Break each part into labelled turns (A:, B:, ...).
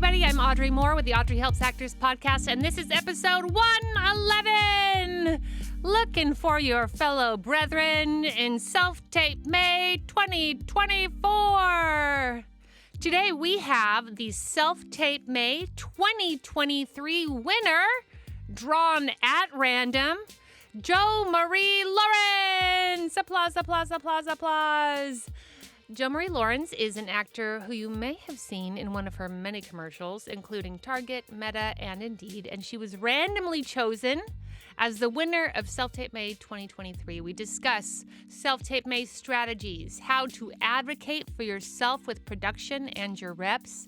A: everybody. I'm Audrey Moore with the Audrey Helps Actors podcast, and this is episode 111. Looking for your fellow brethren in SelfTapeMay 2024. Today we have the SelfTapeMay 2023 winner, drawn at random, Jo Marie Lawrence. Applause, applause, applause, applause. Jo Marie Lawrence is an actor who you may have seen in one of her many commercials, including Target, Meta, and Indeed, and she was randomly chosen as the winner of SelfTapeMay 2023. We discuss SelfTapeMay strategies, how to advocate for yourself with production and your reps,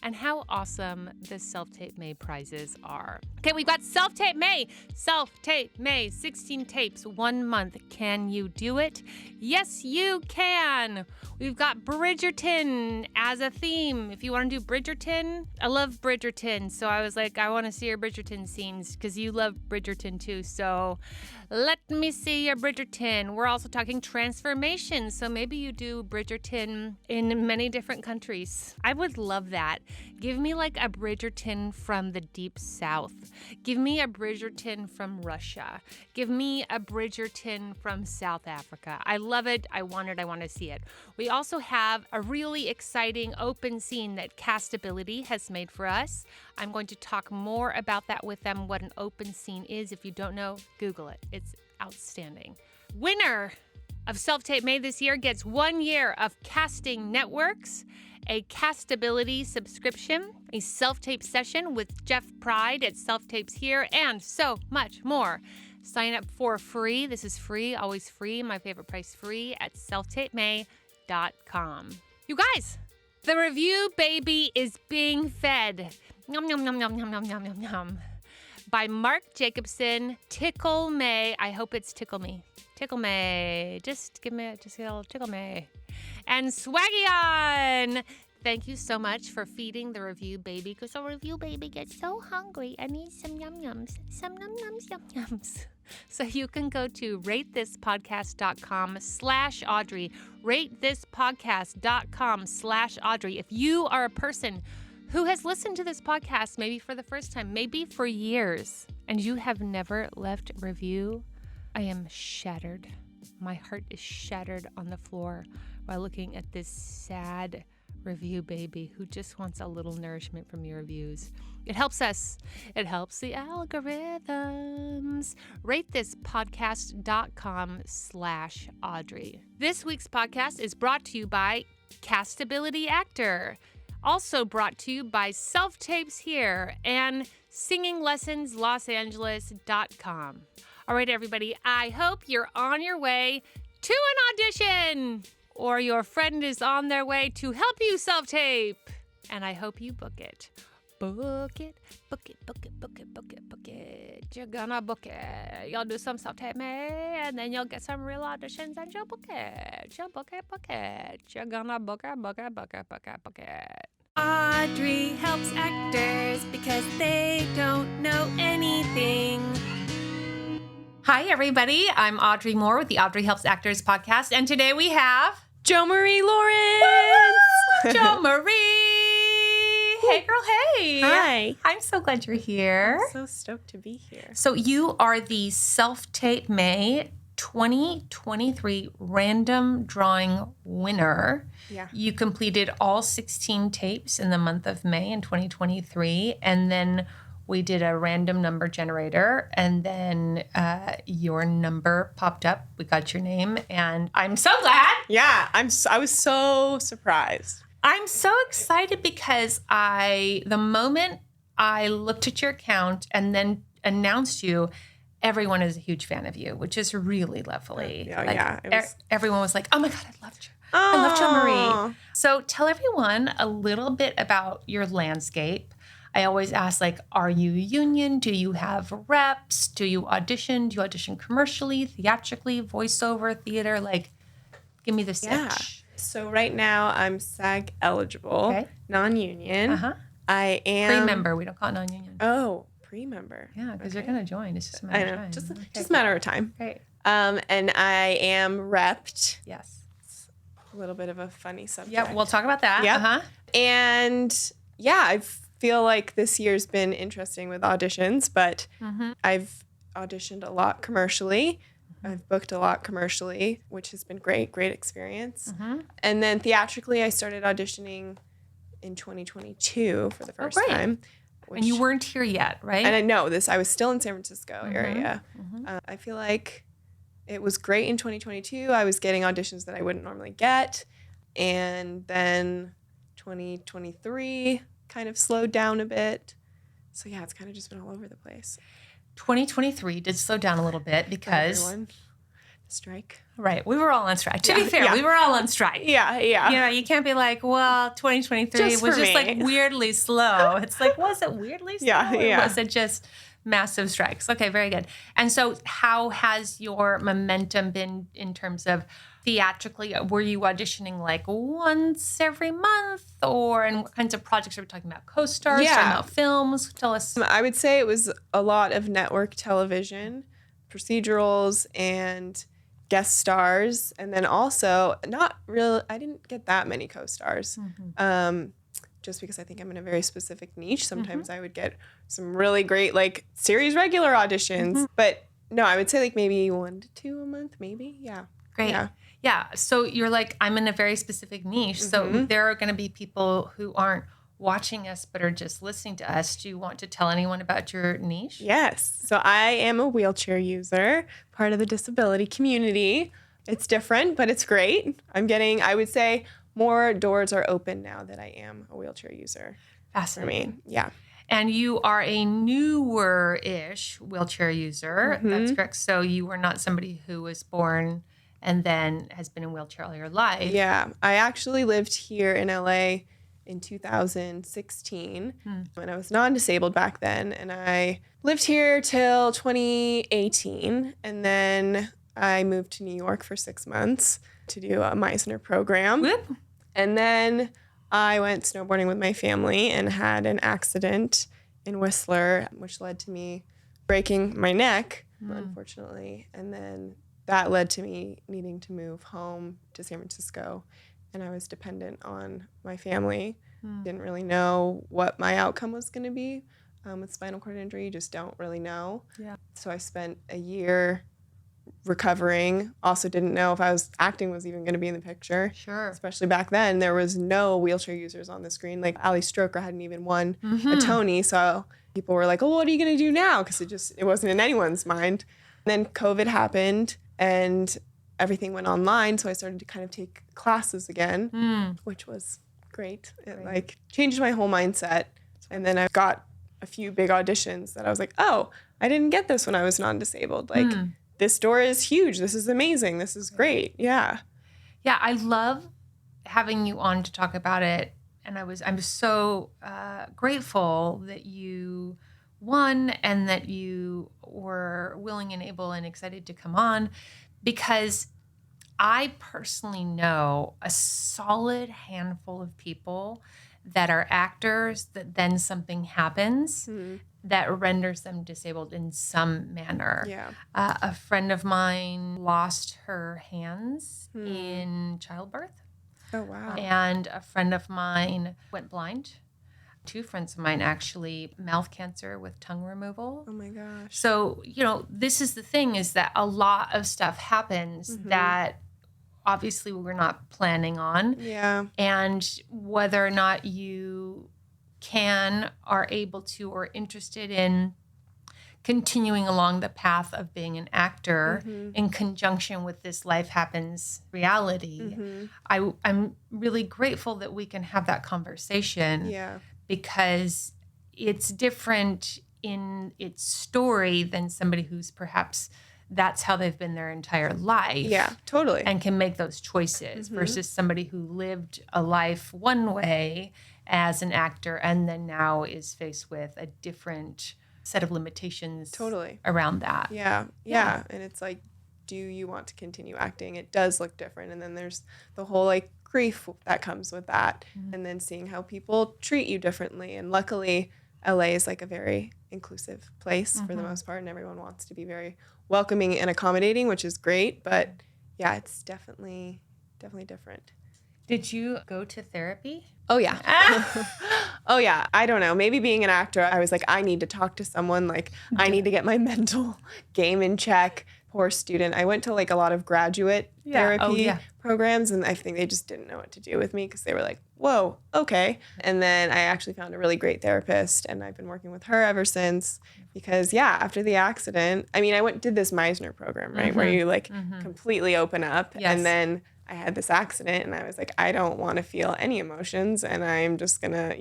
A: and how awesome the SelfTapeMay prizes are. Okay, we've got SelfTapeMay. SelfTapeMay, 16 tapes, 1 month. Can you do it? Yes, you can. We've got Bridgerton as a theme. If you want to do Bridgerton, I love Bridgerton. So I was like, I want to see your Bridgerton scenes because you love Bridgerton too. So let me see your Bridgerton. We're also talking transformation. So maybe you do Bridgerton in many different countries. I would love that. Give me like a Bridgerton from the deep south. Give me a Bridgerton from Russia. Give me a Bridgerton from South Africa. I love it. I want it. I want to see it. We also have a really exciting open scene that Castability has made for us. I'm going to talk more about that with them, what an open scene is. If you don't know, Google it. It's outstanding. Winner of SelfTapeMay this year gets 1 year of Casting Networks, a Castability subscription, a self-tape session with Jeff Pride at Self-Tapes Here, and so much more. Sign up for free. This is free, always free. My favorite price, free at SelfTapeMay.com. You guys, the review baby is being fed. Yum, yum, yum, yum, yum, yum, yum, yum, yum. By Mark Jacobson, Tickle May. I hope it's Tickle Me. Tickle May. Just give me a little Tickle May. And Swaggy On. Thank you so much for feeding the review baby, because the review baby gets so hungry. I need some yum yums. Some yum yums, yum yums. So you can go to ratethispodcast.com/Audrey. ratethispodcast.com/Audrey. If you are a person who has listened to this podcast maybe for the first time, maybe for years, and you have never left a review, I am shattered. My heart is shattered on the floor while looking at this sad review baby who just wants a little nourishment from your reviews. It helps us. It helps the algorithms. ratethispodcast.com/Audrey. This week's podcast is brought to you by Castability.Actor. Also brought to you by Self-Tapes Here and SingingLessonsLosAngeles.com. All right, everybody, I hope you're on your way to an audition, or your friend is on their way to help you self-tape, and I hope you book it. Book it, book it, book it, book it, book it, book it. You're gonna book it. You'll do some SelfTapeMay, and then you'll get some real auditions, and you'll book it. You'll book it, book it. You're gonna book it, book it, book it, book it, book it. Audrey helps actors because they don't know anything. Hi, everybody. I'm Audrey Moore with the Audrey Helps Actors podcast, and today we have
B: Jo Marie Lawrence.
A: Jo Marie. Hey, girl. Hey.
B: Hi.
A: I'm so glad you're here.
B: I'm so stoked to be here.
A: So you are the SelfTapeMay 2023 random drawing winner.
B: Yeah.
A: You completed all 16 tapes in the month of May in 2023, and then we did a random number generator, and then your number popped up. We got your name, and I'm so glad.
B: Yeah, I was so surprised.
A: I'm so excited because the moment I looked at your account and then announced you, everyone is a huge fan of you, which is really lovely. Everyone was like, oh my God, I loved you. I love Jo Marie. So tell everyone a little bit about your landscape. I always ask, like, are you union? Do you have reps? Do you audition? Do you audition commercially, theatrically, voiceover, theater? Like, give me the sketch.
B: Yeah. So right now I'm SAG eligible, non-union.
A: Uh-huh.
B: I am
A: Pre-member. We don't call it non-union.
B: Oh, pre-member.
A: Yeah, because you're going to join. It's just a matter of time.
B: Just a matter of time.
A: Great.
B: And I am repped.
A: Yes.
B: It's a little bit of a funny subject.
A: Yeah, we'll talk about that.
B: Yeah.
A: Uh-huh.
B: And yeah, I've feel like this year's been interesting with auditions, but I've auditioned a lot commercially. I've booked a lot commercially, which has been great experience. And then theatrically, I started auditioning in 2022 for the first time.
A: And you weren't here yet, right?
B: And I was still in San Francisco area. I feel like it was great in 2022. I was getting auditions that I wouldn't normally get. And then 2023 kind of slowed down a bit. So yeah, it's kind of just been all over the place.
A: 2023 did slow down a little bit because
B: strike.
A: Right. We were all on strike. To be fair, we were all on strike.
B: Yeah.
A: You know, you can't be like, well, 2023 was just like weirdly slow. It's like, was it weirdly slow? Or was it just massive strikes? Okay, very good. And so how has your momentum been in terms of theatrically? Were you auditioning like once every month, or and what kinds of projects are we talking about? Co-stars, talking about films? Tell us.
B: I would say it was a lot of network television, procedurals, and guest stars. And then also I didn't get that many co-stars. Just because I think I'm in a very specific niche. Sometimes I would get some really great like series regular auditions. But no, I would say like maybe 1 to 2 a month, maybe. Yeah.
A: Great. Yeah. So you're like, I'm in a very specific niche. So there are going to be people who aren't watching us but are just listening to us. Do you want to tell anyone about your niche?
B: Yes. So I am a wheelchair user, part of the disability community. It's different, but it's great. I would say, more doors are open now that I am a wheelchair user.
A: Fascinating.
B: For me. Yeah.
A: And you are a newer-ish wheelchair user. That's correct. So you were not somebody who was born and then has been in a wheelchair all your life.
B: Yeah. I actually lived here in LA in 2016 when I was non-disabled back then. And I lived here till 2018. And then I moved to New York for 6 months to do a Meisner program.
A: Whoop.
B: And then I went snowboarding with my family and had an accident in Whistler, which led to me breaking my neck, unfortunately. And then that led to me needing to move home to San Francisco. And I was dependent on my family. Didn't really know what my outcome was going to be with spinal cord injury. You just don't really know. Yeah. So I spent a year recovering. Also didn't know if acting was even going to be in the picture.
A: Sure.
B: Especially back then, there was no wheelchair users on the screen. Like Ali Stroker hadn't even won a Tony. So people were like, oh, what are you going to do now? Because it wasn't in anyone's mind. And then COVID happened and everything went online. So I started to kind of take classes again, which was great. It like changed my whole mindset. And then I got a few big auditions that I was like, oh, I didn't get this when I was non-disabled. Like, this door is huge. This is amazing. This is great. Yeah.
A: Yeah, I love having you on to talk about it. And I'm so grateful that you won and that you were willing and able and excited to come on, because I personally know a solid handful of people that are actors that then something happens that renders them disabled in some manner.
B: Yeah.
A: A friend of mine lost her hands in childbirth.
B: Oh, wow.
A: And a friend of mine went blind. 2 friends of mine actually, mouth cancer with tongue removal.
B: Oh my gosh.
A: So, this is the thing, is that a lot of stuff happens that obviously we're not planning on.
B: Yeah.
A: And whether or not you are able to, or interested in continuing along the path of being an actor in conjunction with this life happens reality. I'm really grateful that we can have that conversation.
B: Yeah.
A: Because it's different in its story than somebody who's perhaps that's how they've been their entire life.
B: Yeah, totally.
A: And can make those choices versus somebody who lived a life one way as an actor and then now is faced with a different set of limitations around that.
B: Yeah. And it's like, do you want to continue acting? It does look different. And then there's the whole like grief that comes with that. And then seeing how people treat you differently. And luckily, LA is like a very inclusive place for the most part. And everyone wants to be very welcoming and accommodating, which is great. But yeah, it's definitely different.
A: Did you go to therapy?
B: Oh, yeah. Oh, yeah. I don't know. Maybe being an actor, I was like, I need to talk to someone. Like, I need to get my mental game in check. Poor student. I went to like a lot of graduate therapy programs, and I think they just didn't know what to do with me because they were like, whoa, okay. And then I actually found a really great therapist, and I've been working with her ever since because, after the accident, I mean, did this Meisner program, right, where you like completely open up, and then I had this accident, and I was like, I don't want to feel any emotions, and I'm just gonna,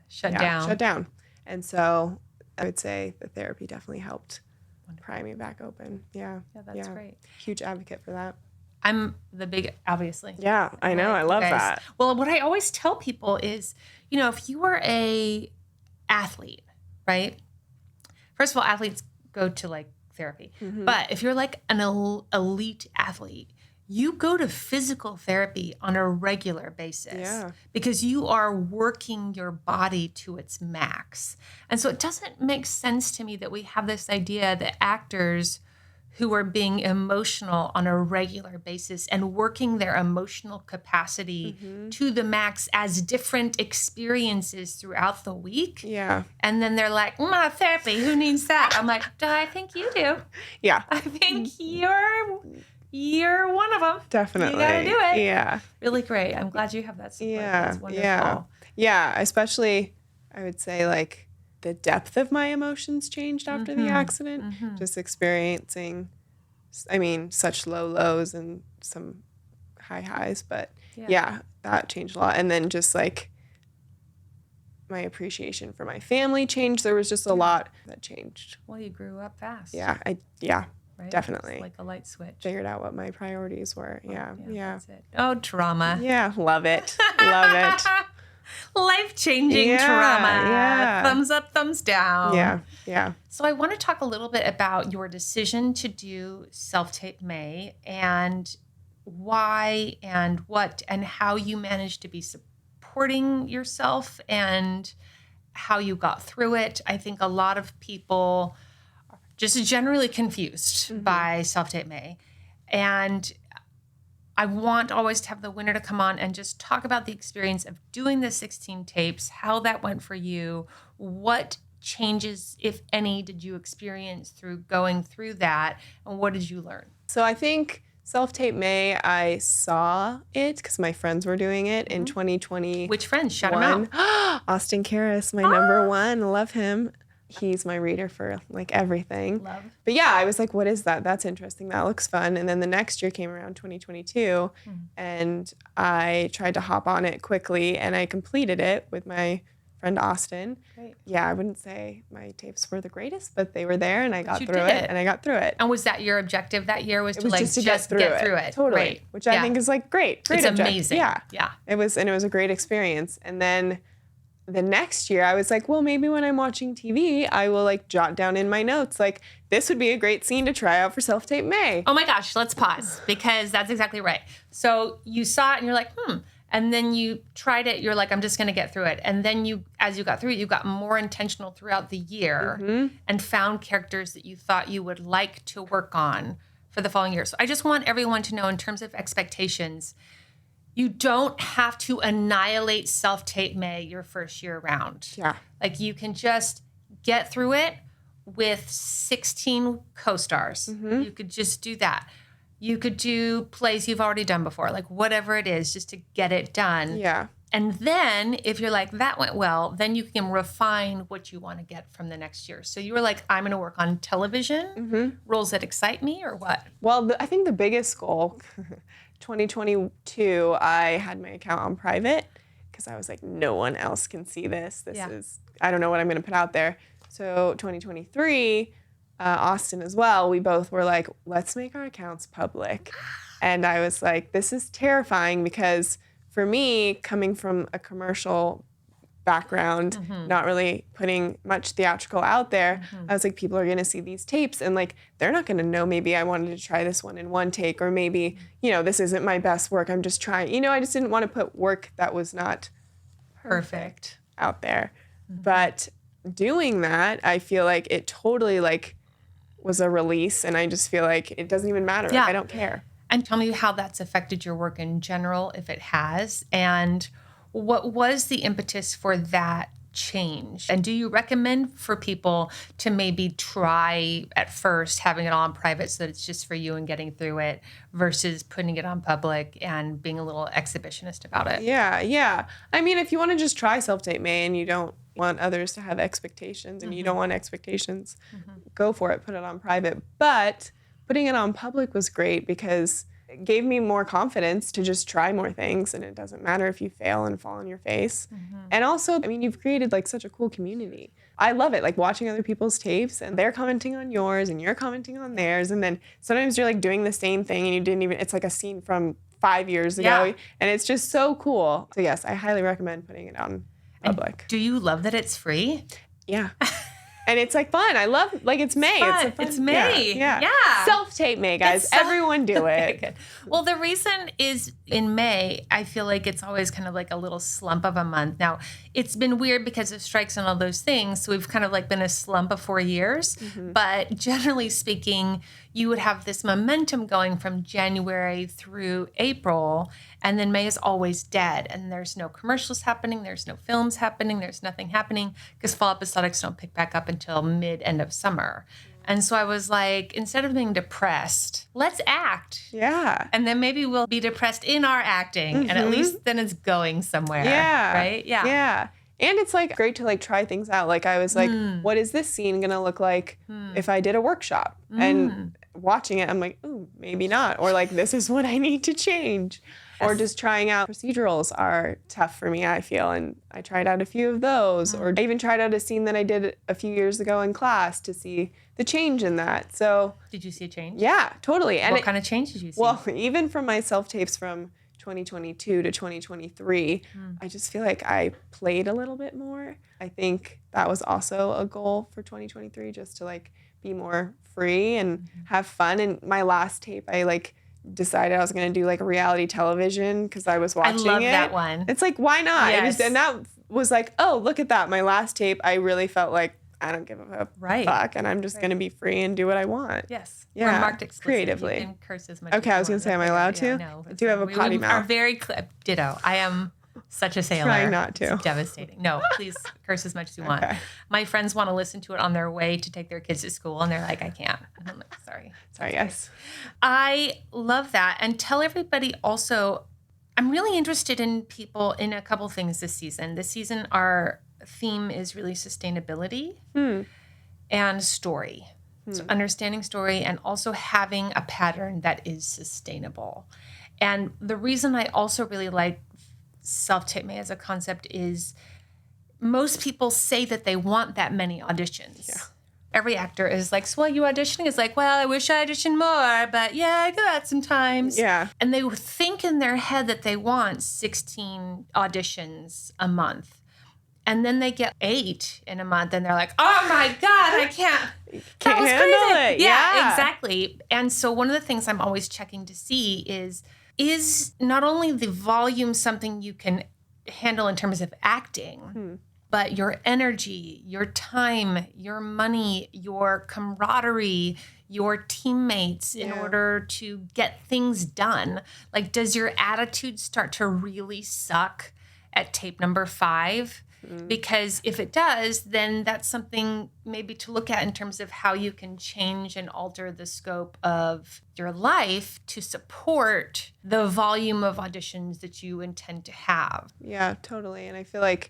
B: shut down. And so I would say the therapy definitely helped pry me back open. Yeah,
A: that's great.
B: Huge advocate for that.
A: I'm the big, obviously.
B: Yeah, I know. I love that.
A: Well, what I always tell people is, if you are a athlete, right? First of all, athletes go to like therapy. But if you're like an elite athlete, you go to physical therapy on a regular basis because you are working your body to its max. And so it doesn't make sense to me that we have this idea that actors who are being emotional on a regular basis and working their emotional capacity to the max as different experiences throughout the week.
B: Yeah.
A: And then they're like, therapy, who needs that? I'm like, I think you do.
B: Yeah.
A: I think you're one of them.
B: Definitely.
A: You gotta do it.
B: Yeah.
A: Really great. I'm glad you have that support.
B: Yeah.
A: That's wonderful.
B: Yeah. Especially, I would say, like, the depth of my emotions changed after the accident. Just experiencing, such low lows and some high highs. But, that changed a lot. And then just, like, my appreciation for my family changed. There was just a lot that changed.
A: Well, you grew up fast.
B: Right? Definitely.
A: It's like a light switch.
B: Figured out what my priorities were. Yeah.
A: That's it. Oh, trauma.
B: Yeah. Love it. Love it.
A: Life-changing trauma.
B: Yeah.
A: Thumbs up, thumbs down.
B: Yeah.
A: So I want to talk a little bit about your decision to do SelfTapeMay and why and what and how you managed to be supporting yourself and how you got through it. I think a lot of people are just generally confused by SelfTapeMay. And I want always to have the winner to come on and just talk about the experience of doing the 16 tapes, how that went for you, what changes, if any, did you experience through going through that, and what did you learn?
B: So I think SelfTapeMay, I saw it because my friends were doing it in 2020.
A: Which friends? Shout them out.
B: Austin Karras, my number one. Love him. He's my reader for like everything.
A: Love.
B: But yeah, I was like, what is that? That's interesting. That looks fun. And then the next year came around, 2022, and I tried to hop on it quickly, and I completed it with my friend Austin.
A: Great.
B: Yeah, I wouldn't say my tapes were the greatest, but they were there, and I got through it.
A: And was that your objective that year? Was to like
B: just get through it? Totally.
A: Right.
B: Which I think is like great.
A: It's amazing. Yeah.
B: It was a great experience. And then the next year I was like, well, maybe when I'm watching TV, I will like jot down in my notes, like, this would be a great scene to try out for SelfTapeMay.
A: Oh my gosh, let's pause because that's exactly right. So you saw it and you're like, and then you tried it. You're like, I'm just going to get through it. And then as you got through it, you got more intentional throughout the year and found characters that you thought you would like to work on for the following year. So I just want everyone to know, in terms of expectations, you don't have to annihilate SelfTapeMay your first year around.
B: Yeah.
A: Like, you can just get through it with 16 co-stars. You could just do that. You could do plays you've already done before, like whatever it is, just to get it done.
B: Yeah.
A: And then if you're like, that went well, then you can refine what you want to get from the next year. So you were like, I'm going to work on television, roles that excite me, or what?
B: Well, I think the biggest goal, 2022, I had my account on private because I was like, no one else can see this. I don't know what I'm going to put out there. So 2023, Austin as well, we both were like, let's make our accounts public. And I was like, this is terrifying because for me, coming from a commercial background, not really putting much theatrical out there, I was like, people are going to see these tapes and like, they're not going to know maybe I wanted to try this one in one take, or maybe, this isn't my best work. I'm just trying, I just didn't want to put work that was not perfect out there. But doing that, I feel like it totally like was a release, and I just feel like it doesn't even matter.
A: Yeah.
B: I don't care.
A: And tell me how that's affected your work in general, if it has, and what was the impetus for that change? And do you recommend for people to maybe try at first having it all in private so that it's just for you and getting through it versus putting it on public and being a little exhibitionist about it?
B: Yeah. I mean, if you want to just try SelfTapeMay and you don't want others to have expectations and you don't want expectations, go for it, put it on private. But putting it on public was great because it gave me more confidence to just try more things, and it doesn't matter if you fail and fall on your face. And also, I mean, you've created like such a cool community. I love it, like watching other people's tapes and they're commenting on yours and you're commenting on theirs, and then sometimes you're like doing the same thing and you didn't even, it's like a scene from 5 years ago, and it's just so cool. So yes, I highly recommend putting it on public.
A: And do you love that it's free?
B: Yeah. And it's like fun. I love, like, it's May.
A: It's May.
B: Yeah. SelfTapeMay, guys. Everyone do it.
A: Good. Well, the reason is in May, I feel like it's always kind of like a little slump of a month. Now, it's been weird because of strikes and all those things. So we've kind of like been a slump of 4 years. But generally speaking, you would have this momentum going from January through April, and then May is always dead. And there's no commercials happening. There's no films happening. There's nothing happening because fall episodics don't pick back up until end of summer. And so I was like, instead of being depressed, let's act.
B: Yeah.
A: And then maybe we'll be depressed in our acting. And at least then it's going somewhere.
B: Yeah.
A: Right? Yeah.
B: Yeah. And it's like great to like try things out. Like I was like, what is this scene going to look like if I did a workshop? And watching it, I'm like, ooh, maybe not. Or like, this is what I need to change. Or just trying out procedurals are tough for me, I feel. And I tried out a few of those. Or I even tried out a scene that I did a few years ago in class to see the change in that. So
A: did you see a change?
B: Yeah, totally. And
A: what kind of change did you see?
B: Well, even from my self-tapes from 2022 to 2023, I just feel like I played a little bit more. I think that was also a goal for 2023, just to like be more free and have fun. And my last tape, I like decided I was going to do like a reality television because I was watching it.
A: I love that one.
B: It's like, why not?
A: Yes.
B: And that was like, oh, look at that. My last tape, I really felt like I don't give a fuck, and I'm just going to be free and do what I want.
A: Yes.
B: Yeah.
A: We're marked explicit.
B: Creatively.
A: You can curse as much
B: Okay,
A: as
B: I was going to say, am I allowed to?
A: No.
B: I do have a potty
A: We
B: mouth.
A: are very ditto. I am such a sailor.
B: Trying not to.
A: It's devastating. No, please curse as much as you want.
B: Okay.
A: My friends want to listen to it on their way to take their kids to school, and they're like, I can't. And I'm like, sorry.
B: Sorry, yes.
A: I love that. And tell everybody also, I'm really interested in people in a couple things this season. This season, our theme is really sustainability and story. So understanding story and also having a pattern that is sustainable. And the reason I also really like SelfTapeMay as a concept is most people say that they want that many auditions. Yeah. Every actor is like, so, well, you auditioning? Is like, well, I wish I auditioned more, but yeah, I go out sometimes.
B: Yeah.
A: And they think in their head that they want 16 auditions a month. And then they get 8 in a month and they're like, oh my God, I can't. That was
B: handle
A: crazy.
B: it.
A: Yeah, exactly. And so one of the things I'm always checking to see is not only the volume something you can handle in terms of acting, but your energy, your time, your money, your camaraderie, your teammates in order to get things done. Like, does your attitude start to really suck at tape number 5? Because if it does, then that's something maybe to look at in terms of how you can change and alter the scope of your life to support the volume of auditions that you intend to have.
B: Yeah, totally. And I feel like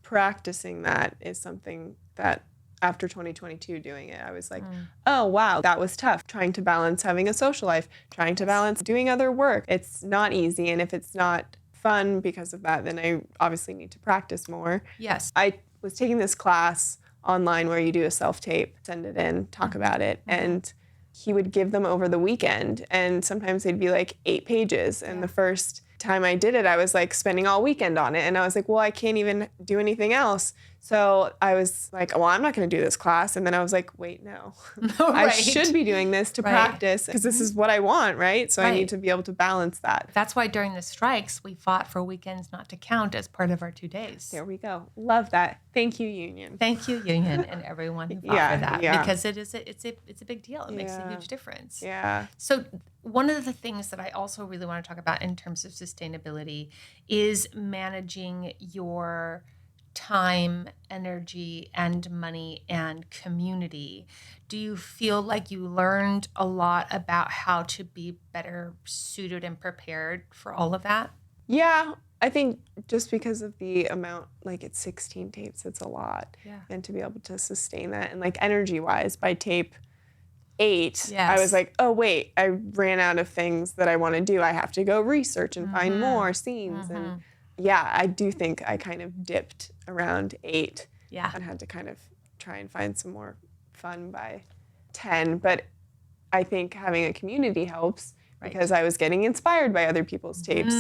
B: practicing that is something that after 2022 doing it, I was like, oh, wow, that was tough. Trying to balance having a social life, trying to balance doing other work. It's not easy. And if it's not fun because of that, then I obviously need to practice more.
A: Yes.
B: I was taking this class online where you do a self-tape, send it in, talk about it, and he would give them over the weekend, and sometimes they'd be like 8 pages, and the first time I did it, I was like spending all weekend on it, and I was like, well, I can't even do anything else. So I was like, well, I'm not going to do this class. And then I was like, wait, no, I
A: Right.
B: should be doing this to
A: Right.
B: practice because this is what I want, right? So I
A: Right.
B: need to be able to balance that.
A: That's why during the strikes, we fought for weekends not to count as part of our 2 days.
B: There we go. Love that. Thank you, union.
A: Thank you, union, and everyone who fought for that, because it's a big deal. It makes a huge difference.
B: Yeah.
A: So one of the things that I also really want to talk about in terms of sustainability is managing your time, energy, and money and community. Do you feel like you learned a lot about how to be better suited and prepared for all of that?
B: Yeah. I think just because of the amount, like it's 16 tapes, it's a lot.
A: Yeah.
B: And to be able to sustain that and like energy wise by tape 8,
A: Yes.
B: I was like, oh, wait, I ran out of things that I want to do. I have to go research and find more scenes. And yeah, I do think I kind of dipped around 8 and had to kind of try and find some more fun by 10. But I think having a community helps because I was getting inspired by other people's tapes.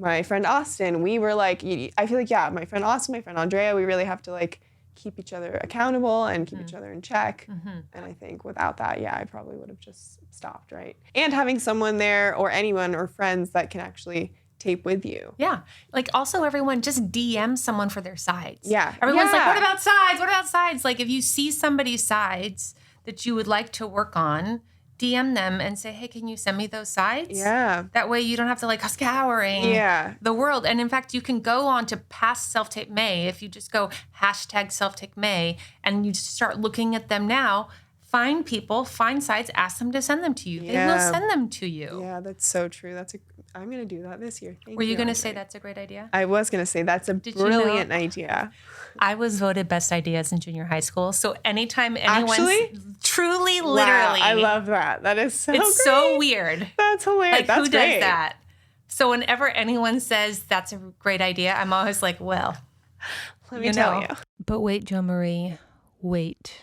B: My friend Austin, we were like, I feel like, my friend Austin, my friend Andrea, we really have to like keep each other accountable and keep each other in check. And I think without that, I probably would have just stopped, right? And having someone there or anyone or friends that can actually tape with you.
A: Yeah. Like also everyone just DM someone for their sides.
B: Yeah.
A: Everyone's like, what about sides? What about sides? Like if you see somebody's sides that you would like to work on, DM them and say, hey, can you send me those sides?
B: Yeah.
A: That way you don't have to like scouring the world. And in fact, you can go on to past SelfTapeMay. If you just go #SelfTapeMay and you just start looking at them now, find people, find sites, ask them to send them to you. They will send them to you.
B: Yeah, that's so true. I'm going to do that this year.
A: Were you going to say that's a great idea?
B: I was going to say that's a brilliant idea.
A: I was voted best ideas in junior high school. So anytime anyone's truly, literally.
B: I love that. That is so
A: It's
B: great.
A: so weird.
B: That's hilarious.
A: Like
B: that's
A: who
B: great.
A: does that? So whenever anyone says that's a great idea, I'm always like, well,
B: let me tell you.
A: But wait, Jo Marie, wait.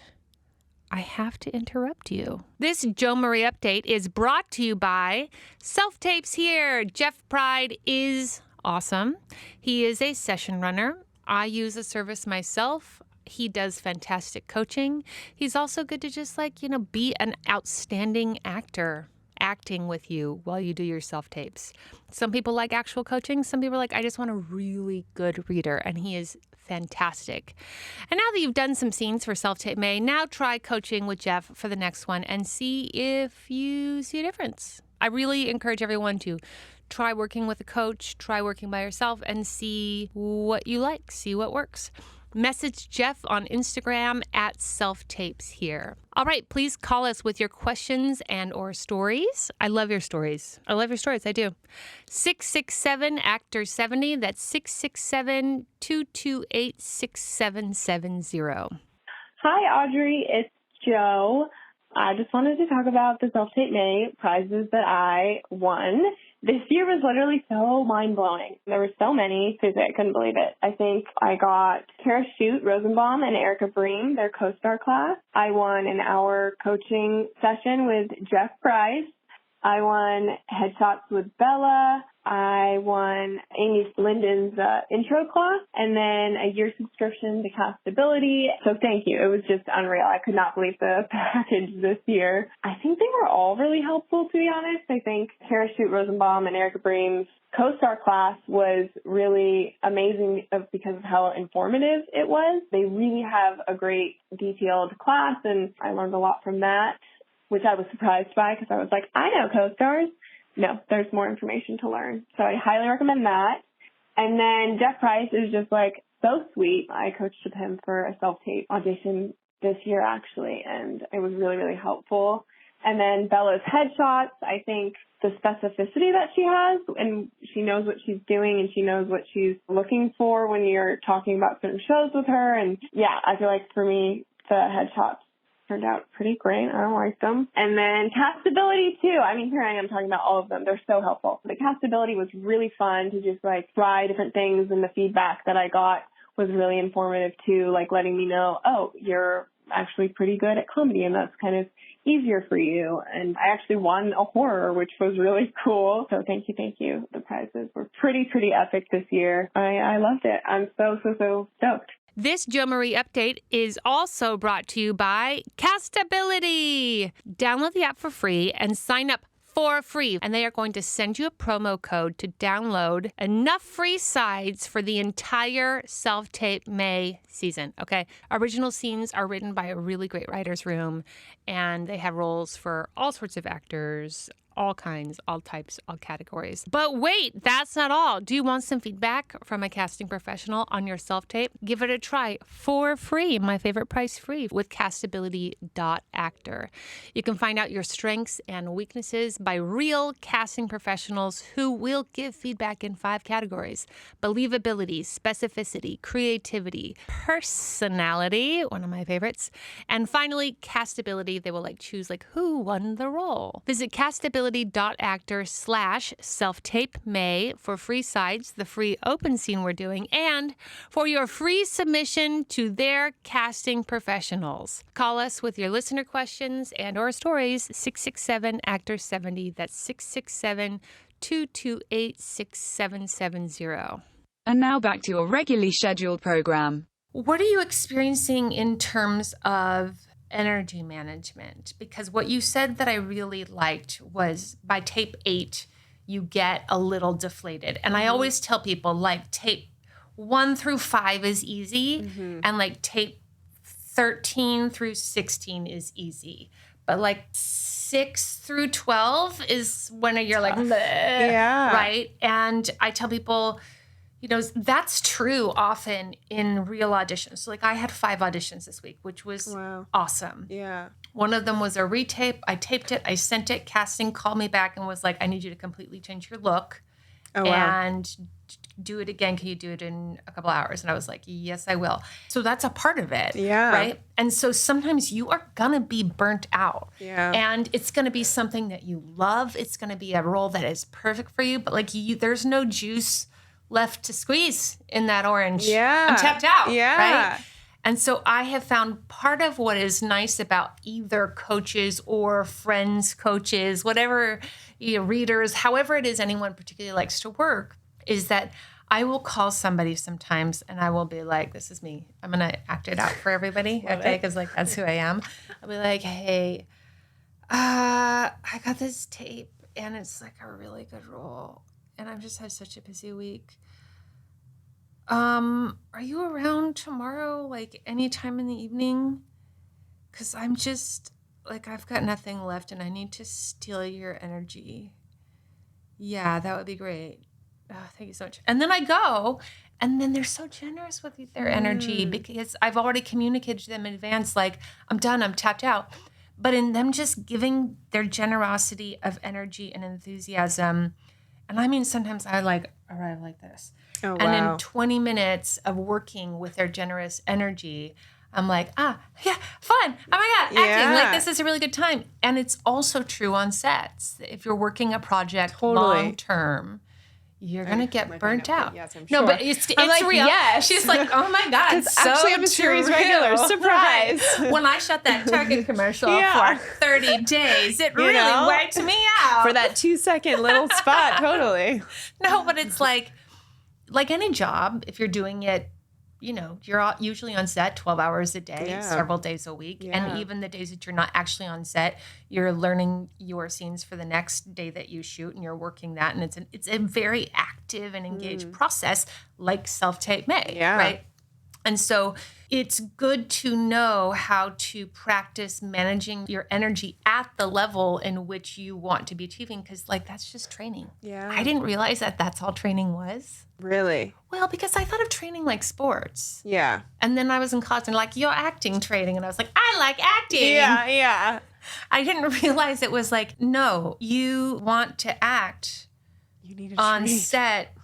A: I have to interrupt you. This Jo Marie update is brought to you by Self-Tapes here. Jeff Pride is awesome. He is a session runner. I use the service myself. He does fantastic coaching. He's also good to just be an outstanding actor, acting with you while you do your self-tapes. Some people like actual coaching. Some people are like, I just want a really good reader. And he is fantastic. And now that you've done some scenes for SelfTapeMay, now try coaching with Jeff for the next one and see if you see a difference. I really encourage everyone to try working with a coach, try working by yourself, and see what you like, see what works. Message Jeff on Instagram at SelfTapes here. All right, please call us with your questions and or stories. I love your stories. I do. 667-ACTOR-70. That's 667-228-6770.
C: Hi, Audrey. It's Jo. I just wanted to talk about the SelfTapeMay prizes that I won. This year was literally so mind-blowing. There were so many. Seriously, I couldn't believe it. I think I got Kara Shute Rosenbaum and Erica Bream, their co-star class. I won an hour coaching session with Jeff Price. I won headshots with Bella. I won Amy Linden's intro class, and then a year subscription to Castability. So thank you. It was just unreal. I could not believe the package this year. I think they were all really helpful, to be honest. I think Kara Shute Rosenbaum and Erica Bream's co-star class was really amazing because of how informative it was. They really have a great detailed class, and I learned a lot from that, which I was surprised by because I was like, I know co-stars. No, there's more information to learn. So I highly recommend that. And then Jeff Price is just so sweet. I coached with him for a self-tape audition this year actually, and it was really, really helpful. And then Bella's headshots, I think the specificity that she has, and she knows what she's doing and she knows what she's looking for when you're talking about certain shows with her. And yeah, I feel like for me, the headshots turned out pretty great. I like them. And then Castability too. I mean, here I am talking about all of them. They're so helpful. The Castability was really fun to just try different things, and the feedback that I got was really informative too, letting me know, oh, you're actually pretty good at comedy and that's kind of easier for you. And I actually won a horror, which was really cool. So thank you. The prizes were pretty epic this year. I loved it. I'm so stoked.
A: This Jo Marie update is also brought to you by Castability. Download the app for free and sign up for free. And they are going to send you a promo code to download enough free sides for the entire SelfTapeMay season, okay? Original scenes are written by a really great writer's room, and they have roles for all sorts of actors, all kinds, all types, all categories. But wait, that's not all. Do you want some feedback from a casting professional on your self-tape? Give it a try for free. My favorite price, free, with Castability.Actor. You can find out your strengths and weaknesses by real casting professionals who will give feedback in 5 categories: believability, specificity, creativity, personality, one of my favorites, and finally, castability. They will choose who won the role. Visit Castability.Actor/SelfTapeMay for free sides, the free open scene we're doing, and for your free submission to their casting professionals. Call us with your listener questions and or stories, 667-ACTOR-70. That's 667-228-6770.
D: And now back to your regularly scheduled program.
A: What are you experiencing in terms of energy management? Because what you said that I really liked was by tape 8, you get a little deflated. And I always tell people tape 1 through 5 is easy, and tape 13 through 16 is easy. But 6 through 12 is when you're right? And I tell people, that's true often in real auditions. So I had 5 auditions this week, which was awesome.
B: Yeah.
A: One of them was a retape. I taped it. I sent it. Casting called me back and was like, I need you to completely change your look and do it again. Can you do it in a couple hours? And I was like, yes, I will. So that's a part of it.
B: Yeah.
A: Right? And so sometimes you are going to be burnt out.
B: Yeah.
A: And it's going to be something that you love. It's going to be a role that is perfect for you. But there's no juice left to squeeze in that orange.
B: Yeah.
A: I'm tapped out.
B: Yeah.
A: Right? And so I have found part of what is nice about either coaches or friends coaches, whatever, readers, however it is anyone particularly likes to work, is that I will call somebody sometimes and I will be like, this is me. I'm going to act it out for everybody. Okay. Because that's who I am. I'll be like, hey, I got this tape and it's a really good role. And I've just had such a busy week. Are you around tomorrow, anytime in the evening? Because I'm just, I've got nothing left and I need to steal your energy. Yeah, that would be great. Oh, thank you so much. And then I go, and then they're so generous with their energy because I've already communicated to them in advance, I'm done, I'm tapped out. But in them just giving their generosity of energy and enthusiasm, and I mean, sometimes I arrive like this.
B: Oh,
A: and
B: wow.
A: in 20 minutes of working with their generous energy, I'm like, yeah, fun. Oh my God, acting. This is a really good time. And it's also true on sets. If you're working a project long term, you're going to get burnt out.
B: Yes, I'm sure.
A: No, but it's real.
B: Yes.
A: She's like, oh my God, so
B: actually I'm a series regular. Surprise.
A: Right. When I shot that Target commercial for 30 days, it really wiped me out.
B: For that 2-second little spot, totally.
A: No, but it's like any job, if you're doing it, you're usually on set 12 hours a day, several days a week. Yeah. And even the days that you're not actually on set, you're learning your scenes for the next day that you shoot and you're working that. And it's a very active and engaged process like SelfTapeMay, right? And so it's good to know how to practice managing your energy at the level in which you want to be achieving, because that's just training.
B: Yeah.
A: I didn't realize that that's all training was.
B: Really?
A: Well, because I thought of training like sports.
B: Yeah.
A: And then I was in college and you're acting training. And I was like, I like acting.
B: Yeah.
A: I didn't realize it was no, you want to act on set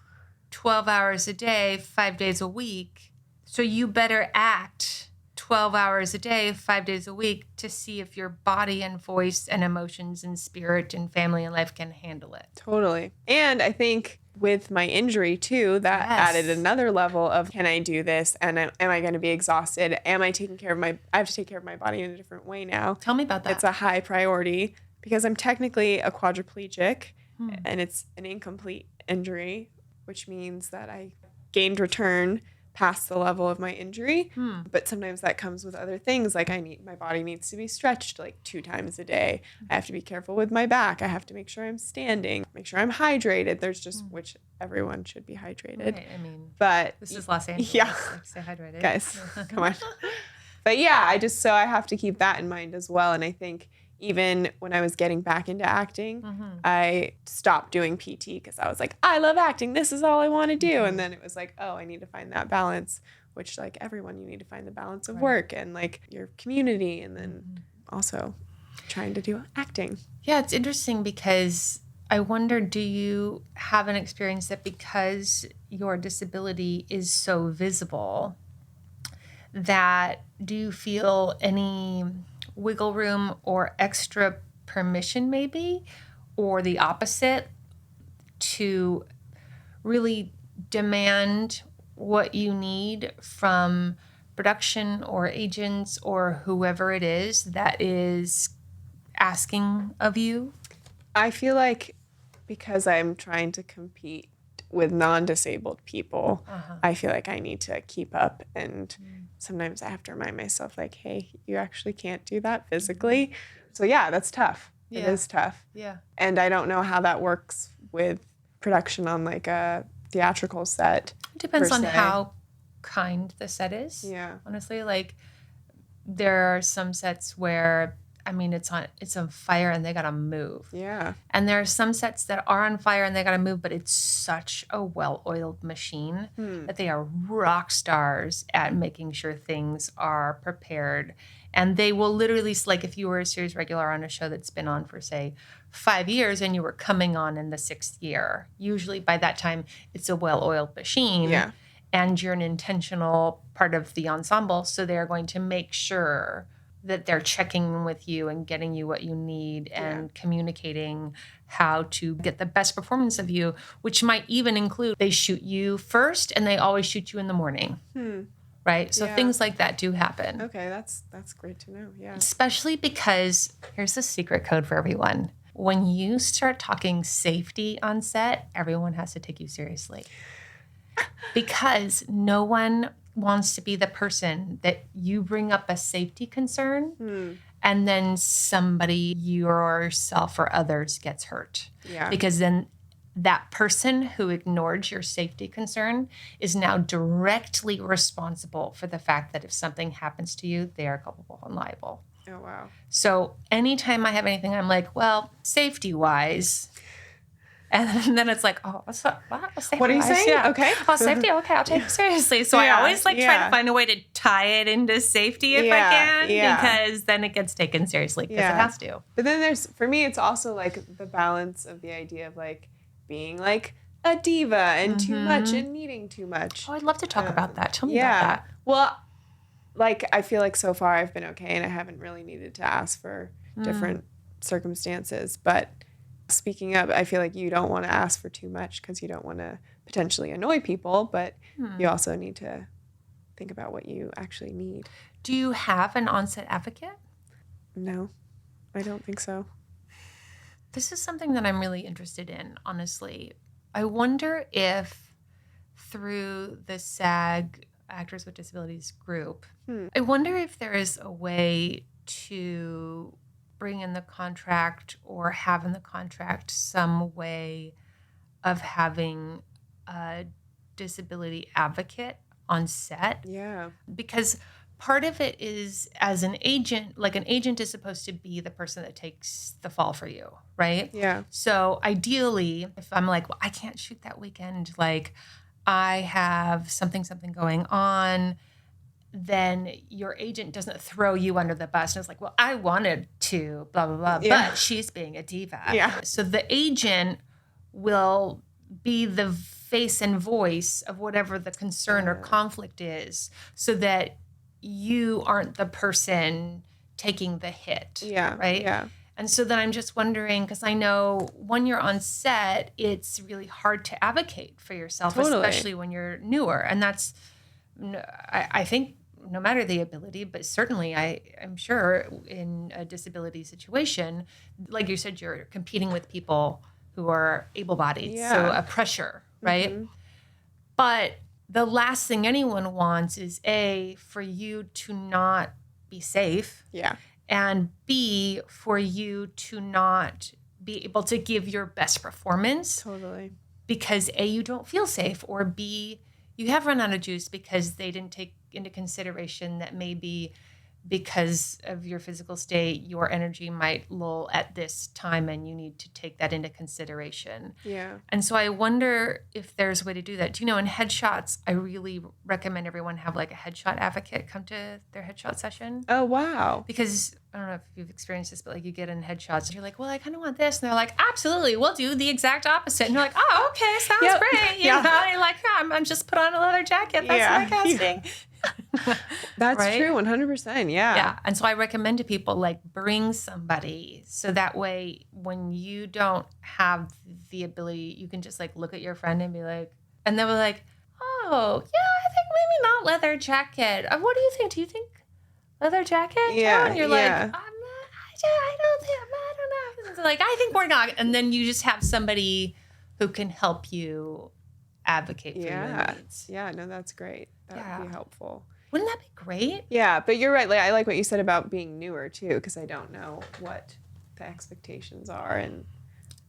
A: 12 hours a day, 5 days a week. So you better act 12 hours a day, 5 days a week to see if your body and voice and emotions and spirit and family and life can handle it.
B: Totally. And I think with my injury too, that added another level of, can I do this? And am I going to be exhausted? Am I taking care of I have to take care of my body in a different way now.
A: Tell me about that.
B: It's a high priority because I'm technically a quadriplegic and it's an incomplete injury, which means that I gained return past the level of my injury. But sometimes that comes with other things. Like my body needs to be stretched like 2 times a day. I have to be careful with my back. I have to make sure I'm standing, make sure I'm hydrated. There's just, which everyone should be hydrated.
A: Right. I mean,
B: but
A: this is Los Angeles.
B: Yeah.
A: Like, stay hydrated.
B: Guys, come on. But yeah, I have to keep that in mind as well. And I think even when I was getting back into acting, I stopped doing PT because I was like, I love acting. This is all I want to do. And then it was like, oh, I need to find that balance, which like everyone, you need to find the balance of work and like your community and then also trying to do acting.
A: Yeah, it's interesting because I wonder, do you have an experience that because your disability is so visible, that do you feel any wiggle room or extra permission maybe, or the opposite, to really demand what you need from production or agents or whoever it is that is asking of you?
B: I feel like because I'm trying to compete with non-disabled people, I feel like I need to keep up. And sometimes I have to remind myself like, hey, you actually can't do that physically. So yeah, that's tough. It is tough.
A: Yeah.
B: And I don't know how that works with production on like a theatrical set.
A: It depends
B: per
A: on
B: se.
A: how kind the set is.
B: Yeah.
A: Honestly, like there are some sets where, I mean, it's on fire and they gotta move.
B: Yeah.
A: And there are some sets that are on fire and they gotta move, but it's such a well-oiled machine that they are rock stars at making sure things are prepared. And they will literally, like if you were a series regular on a show that's been on for, say, 5 years and you were coming on in the 6th year, usually by that time it's a well-oiled machine.
B: Yeah.
A: And you're an intentional part of the ensemble, so they're going to make sure that they're checking with you and getting you what you need and communicating how to get the best performance of you, which might even include they shoot you first and they always shoot you in the morning. Right? So things like that do happen.
B: Okay, that's great to know. Yeah.
A: Especially because here's the secret code for everyone. When you start talking safety on set, everyone has to take you seriously. Because no one wants to be the person that you bring up a safety concern and then somebody, yourself or others, gets hurt.
B: Yeah.
A: Because then that person who ignored your safety concern is now directly responsible for the fact that if something happens to you, they are culpable and liable.
B: Oh, wow.
A: So anytime I have anything, I'm like, well, safety-wise. And then it's like, oh,
B: What are you saying?
A: Yeah.
B: Okay.
A: Oh, safety. Okay, I'll take it seriously. So I always try to find a way to tie it into safety if I can, because then it gets taken seriously because it has to.
B: But then for me, it's also like the balance of the idea of like being like a diva and too much and needing too much.
A: Oh, I'd love to talk about that. Tell me about that.
B: Well, like I feel like so far I've been okay and I haven't really needed to ask for different circumstances. But speaking of, I feel like you don't want to ask for too much because you don't want to potentially annoy people, but you also need to think about what you actually need.
A: Do you have an on-set advocate?
B: No, I don't think so.
A: This is something that I'm really interested in, honestly. I wonder if through the SAG Actors with Disabilities group, I wonder if there is a way to bring in the contract or have in the contract some way of having a disability advocate on set.
B: Yeah.
A: Because part of it is, as an agent, like an agent is supposed to be the person that takes the fall for you, right?
B: Yeah.
A: So ideally, if I'm like, well, I can't shoot that weekend, like I have something going on, then your agent doesn't throw you under the bus and it's like, well, I wanted to, blah, blah, blah, but she's being a diva.
B: Yeah.
A: So the agent will be the face and voice of whatever the concern or conflict is so that you aren't the person taking the hit.
B: Yeah.
A: Right?
B: Yeah.
A: And so then I'm just wondering, because I know when you're on set, it's really hard to advocate for yourself, especially when you're newer. And that's, I think, no matter the ability, but certainly I'm sure in a disability situation, like you said, you're competing with people who are able-bodied. So a pressure, right? But the last thing anyone wants is A, for you to not be safe.
B: Yeah.
A: And B, for you to not be able to give your best performance.
B: Totally.
A: Because A, you don't feel safe, or B, you have run out of juice because they didn't take into consideration that maybe because of your physical state, your energy might lull at this time and you need to take that into consideration.
B: Yeah.
A: And so I wonder if there's a way to do that. Do you know, in headshots, I really recommend everyone have like a headshot advocate come to their headshot session.
B: Oh, wow.
A: Because I don't know if you've experienced this, but like you get in headshots and you're like, well, I kind of want this. And they're like, absolutely, we'll do the exact opposite. And you're like, oh, okay, sounds great. You know, and you're like, yeah, I'm just put on a leather jacket. That's my casting.
B: That's
A: right?
B: true. 100%. Yeah.
A: Yeah. And so I recommend to people like bring somebody so that way when you don't have the ability, you can just like look at your friend and be like, and they were like, oh, yeah, I think maybe not leather jacket. What do you think? Do you think leather jacket?
B: Yeah.
A: And you're like, I don't know. So like, I think we're not. And then you just have somebody who can help you advocate for your needs.
B: Yeah, no, that's great. That would be helpful.
A: Wouldn't that be great?
B: Yeah, but you're right. Like, I like what you said about being newer too, because I don't know what the expectations are. And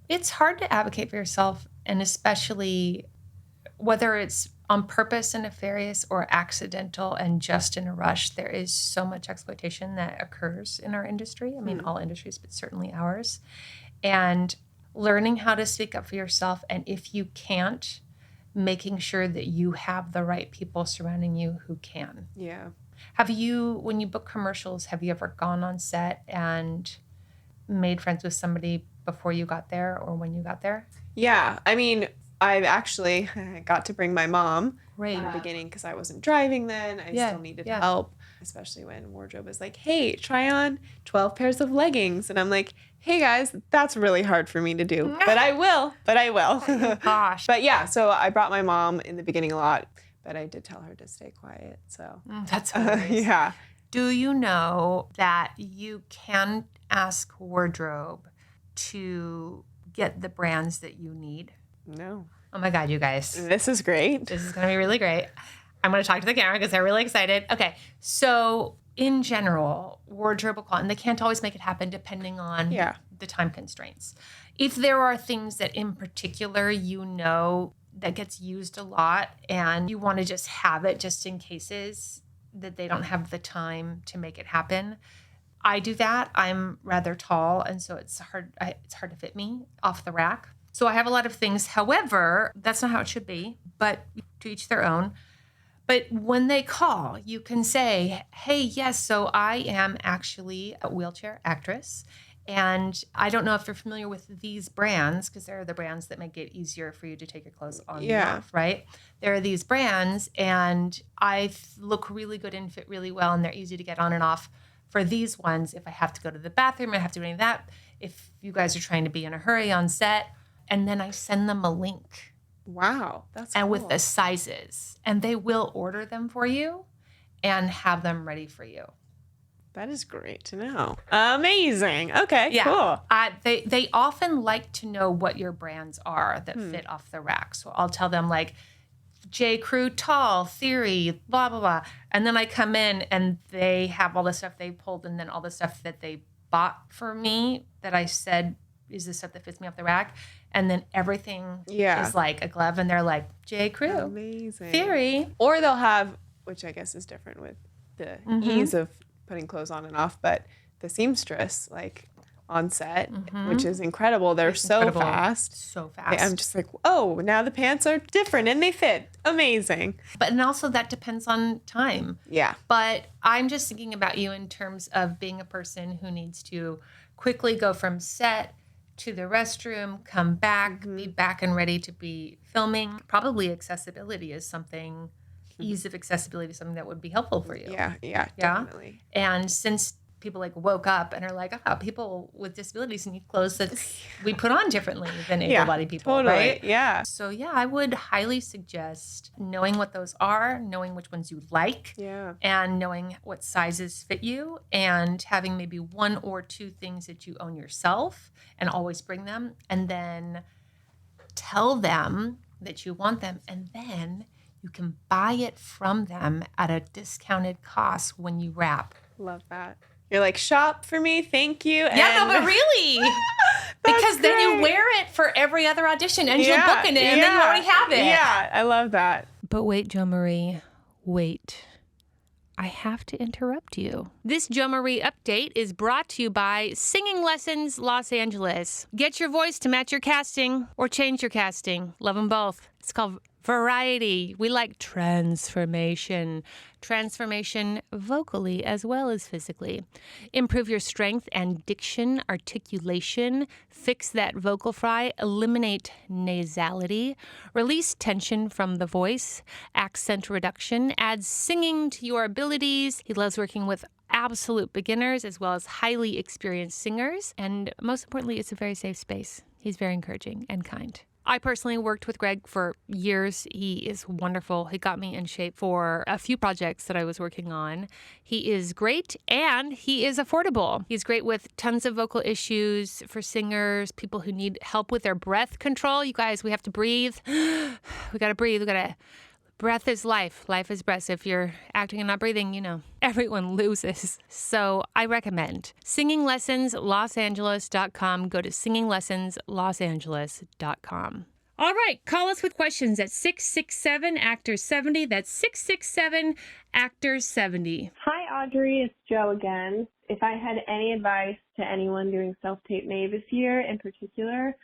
A: it's hard to advocate for yourself, and especially whether it's on purpose and nefarious or accidental and just in a rush, there is so much exploitation that occurs in our industry. I mean, all industries, but certainly ours. And learning how to speak up for yourself, and if you can't, making sure that you have the right people surrounding you who can.
B: Yeah.
A: Have you, when you book commercials, have you ever gone on set and made friends with somebody before you got there or when you got there?
B: Yeah. I mean, I actually got to bring my mom in the beginning because I wasn't driving then. I still needed help, especially when wardrobe was like, hey, try on 12 pairs of leggings. And I'm like, hey guys, that's really hard for me to do, but I will.
A: Oh, gosh.
B: But yeah, so I brought my mom in the beginning a lot, but I did tell her to stay quiet. So
A: that's hilarious.
B: Yeah.
A: Do you know that you can ask wardrobe to get the brands that you need?
B: No.
A: Oh my God, you guys.
B: This is great.
A: This is going to be really great. I'm going to talk to the camera because they're really excited. Okay. So in general, wardrobe will call, and they can't always make it happen depending on the time constraints. If there are things that in particular you know that gets used a lot and you want to just have it just in cases that they don't have the time to make it happen, I do that. I'm rather tall, and so it's hard to fit me off the rack. So I have a lot of things. However, that's not how it should be, but to each their own. But when they call, you can say, hey, yes, so I am actually a wheelchair actress. And I don't know if you're familiar with these brands, because they're the brands that make it easier for you to take your clothes on and off, right? There are these brands, and I look really good and fit really well, and they're easy to get on and off for these ones. If I have to go to the bathroom, I have to do any of that. If you guys are trying to be in a hurry on set, and then I send them a link.
B: Wow, that's cool.
A: And with the sizes, and they will order them for you and have them ready for you.
B: That is great to know. Amazing. Okay, cool.
A: They often like to know what your brands are that fit off the rack. So I'll tell them like J. Crew, Tall, Theory, blah, blah, blah. And then I come in and they have all the stuff they pulled and then all the stuff that they bought for me that I said is the stuff that fits me off the rack. And then everything is like a glove, and they're like, J. Crew,
B: amazing.
A: Theory.
B: Or they'll have, which I guess is different with the ease of putting clothes on and off, but the seamstress, like on set, which is incredible. They're so fast.
A: So fast.
B: I'm just like, oh, now the pants are different and they fit. Amazing.
A: But, and also that depends on time.
B: Yeah.
A: But I'm just thinking about you in terms of being a person who needs to quickly go from set to the restroom, come back, be back and ready to be filming. Probably accessibility is something, ease of accessibility is something that would be helpful for you.
B: Yeah, definitely.
A: And since people like woke up and are like, oh, people with disabilities need clothes that we put on differently than able-bodied people,
B: totally.
A: Right?
B: Yeah.
A: So yeah, I would highly suggest knowing what those are, knowing which ones you like, and knowing what sizes fit you, and having maybe one or two things that you own yourself and always bring them, and then tell them that you want them, and then You can buy it from them at a discounted cost when you wrap.
B: Love that. You're like, shop for me, thank you.
A: Yeah, no, but really. Because then you wear it for every other audition and you'll book in it and then you already have it.
B: Yeah, I love that.
A: But wait, Jo Marie, wait. I have to interrupt you. This Jo Marie update is brought to you by Singing Lessons Los Angeles. Get your voice to match your casting or change your casting. Love them both. It's called variety. We like transformation. Transformation vocally as well as physically. Improve your strength and diction, articulation, fix that vocal fry, eliminate nasality, release tension from the voice, accent reduction, add singing to your abilities. He loves working with absolute beginners as well as highly experienced singers. And most importantly, it's a very safe space. He's very encouraging and kind. I personally worked with Greg for years. He is wonderful. He got me in shape for a few projects that I was working on. He is great and he is affordable. He's great with tons of vocal issues for singers, people who need help with their breath control. You guys, we have to breathe. We got to breathe. Breath is life. Life is breath. If you're acting and not breathing, everyone loses. So I recommend singinglessonslosangeles.com. Go to singinglessonslosangeles.com. All right. Call us with questions at 667-ACTOR-70. That's 667-ACTOR-70.
C: Hi, Audrey. It's Jo again. If I had any advice to anyone doing Self-Tape May this year in particular,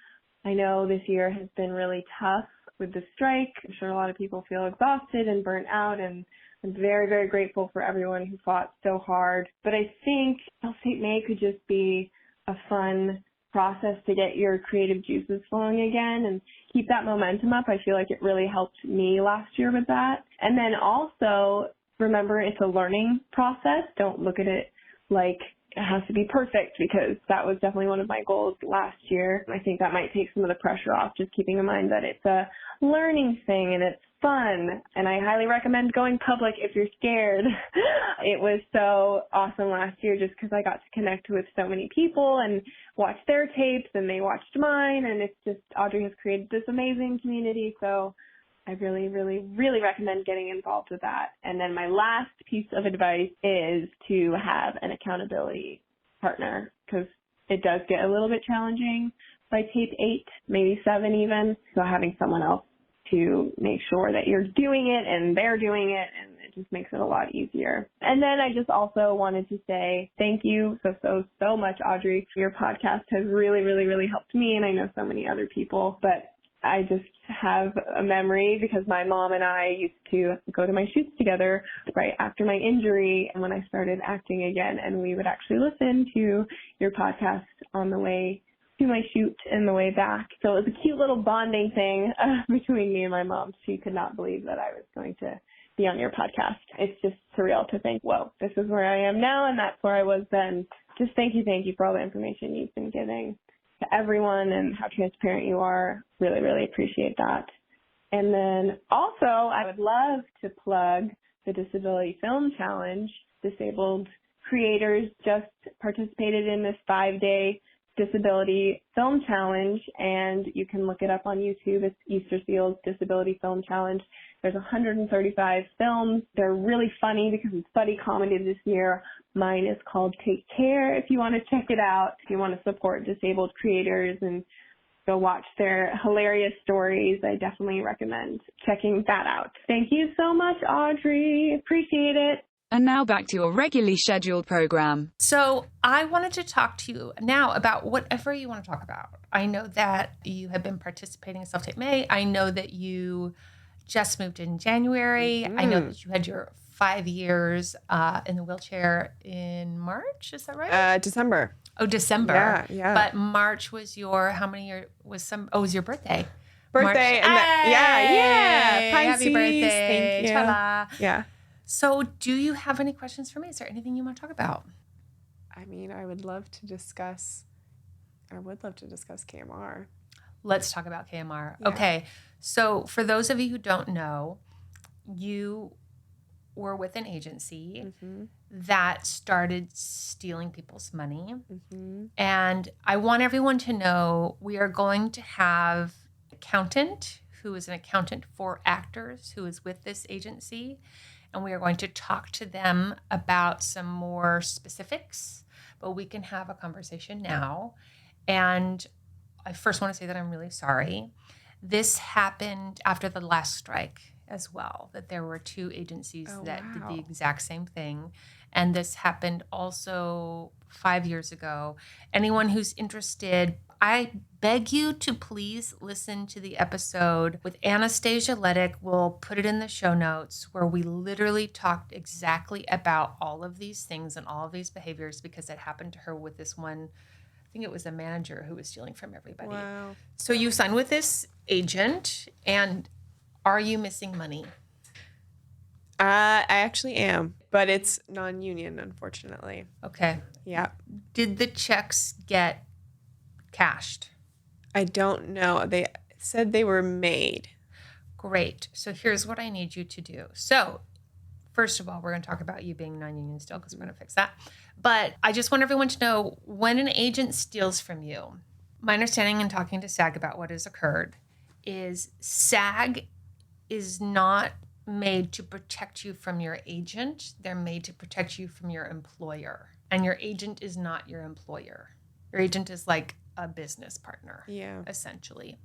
C: I know this year has been really tough with the strike. I'm sure a lot of people feel exhausted and burnt out, and I'm very, very grateful for everyone who fought so hard. But I think Self-Tape May could just be a fun process to get your creative juices flowing again and keep that momentum up. I feel like it really helped me last year with that. And then also remember it's a learning process. Don't look at it like it has to be perfect, because that was definitely one of my goals last year. I think that might take some of the pressure off, just keeping in mind that it's a learning thing and it's fun. And I highly recommend going public if you're scared. It was so awesome last year just because I got to connect with so many people and watch their tapes and they watched mine. And it's just, Audrey has created this amazing community. So I really, really, really recommend getting involved with that. And then my last piece of advice is to have an accountability partner, because it does get a little bit challenging by tape 8, maybe 7 even. So having someone else to make sure that you're doing it and they're doing it, and it just makes it a lot easier. And then I just also wanted to say thank you so much, Audrey. Your podcast has really, really, really helped me, and I know so many other people. But I just have a memory because my mom and I used to go to my shoots together right after my injury and when I started acting again, and we would actually listen to your podcast on the way to my shoot and the way back. So it was a cute little bonding thing between me and my mom. She could not believe that I was going to be on your podcast. It's just surreal to think, whoa, this is where I am now and that's where I was then. Just thank you for all the information you've been giving to everyone and how transparent you are. Really, really appreciate that. And then also, I would love to plug the Disability Film Challenge. Disabled creators just participated in this 5-day Disability Film Challenge, and you can look it up on YouTube. It's Easter Seals Disability Film Challenge. There's 135 films. They're really funny because it's buddy comedy this year. Mine is called Take Care, if you want to check it out. If you want to support disabled creators and go watch their hilarious stories, I definitely recommend checking that out. Thank you so much, Audrey. Appreciate it.
D: And now back to your regularly scheduled program.
A: So I wanted to talk to you now about whatever you want to talk about. I know that you have been participating in Self-Tape-May. I know that you just moved in January. I know that you had your 5 years in the wheelchair in March. Is that right?
B: December.
A: Oh, December.
B: Yeah.
A: But March was your, was your birthday.
B: Birthday. Yeah. Pisces.
A: Happy birthday.
B: Thank you.
A: Ta-da.
B: Yeah.
A: So do you have any questions for me? Is there anything you want to talk about?
B: I mean, I would love to discuss KMR.
A: Let's talk about KMR.
B: Yeah.
A: Okay. So for those of you who don't know, you were with an agency that started stealing people's money. And I want everyone to know we are going to have an accountant who is an accountant for actors who is with this agency. And we are going to talk to them about some more specifics, but we can have a conversation now. And I first want to say that I'm really sorry. This happened after the last strike as well, that there were 2 agencies that did the exact same thing. And this happened also 5 years ago. Anyone who's interested, I beg you to please listen to the episode with Anastasia Ledick. We'll put it in the show notes, where we literally talked exactly about all of these things and all of these behaviors, because it happened to her with this one, I think it was a manager who was stealing from everybody.
B: Wow.
A: So you signed with this agent, and are you missing money?
B: I actually am, but it's non-union, unfortunately.
A: Okay.
B: Yeah.
A: Did the checks get cashed?
B: I don't know. They said they were made.
A: Great. So here's what I need you to do. So first of all, we're going to talk about you being non-union still, because we're going to fix that. But I just want everyone to know, when an agent steals from you, my understanding in talking to SAG about what has occurred is SAG is not made to protect you from your agent. They're made to protect you from your employer. And your agent is not your employer. Your agent is like a business partner, essentially.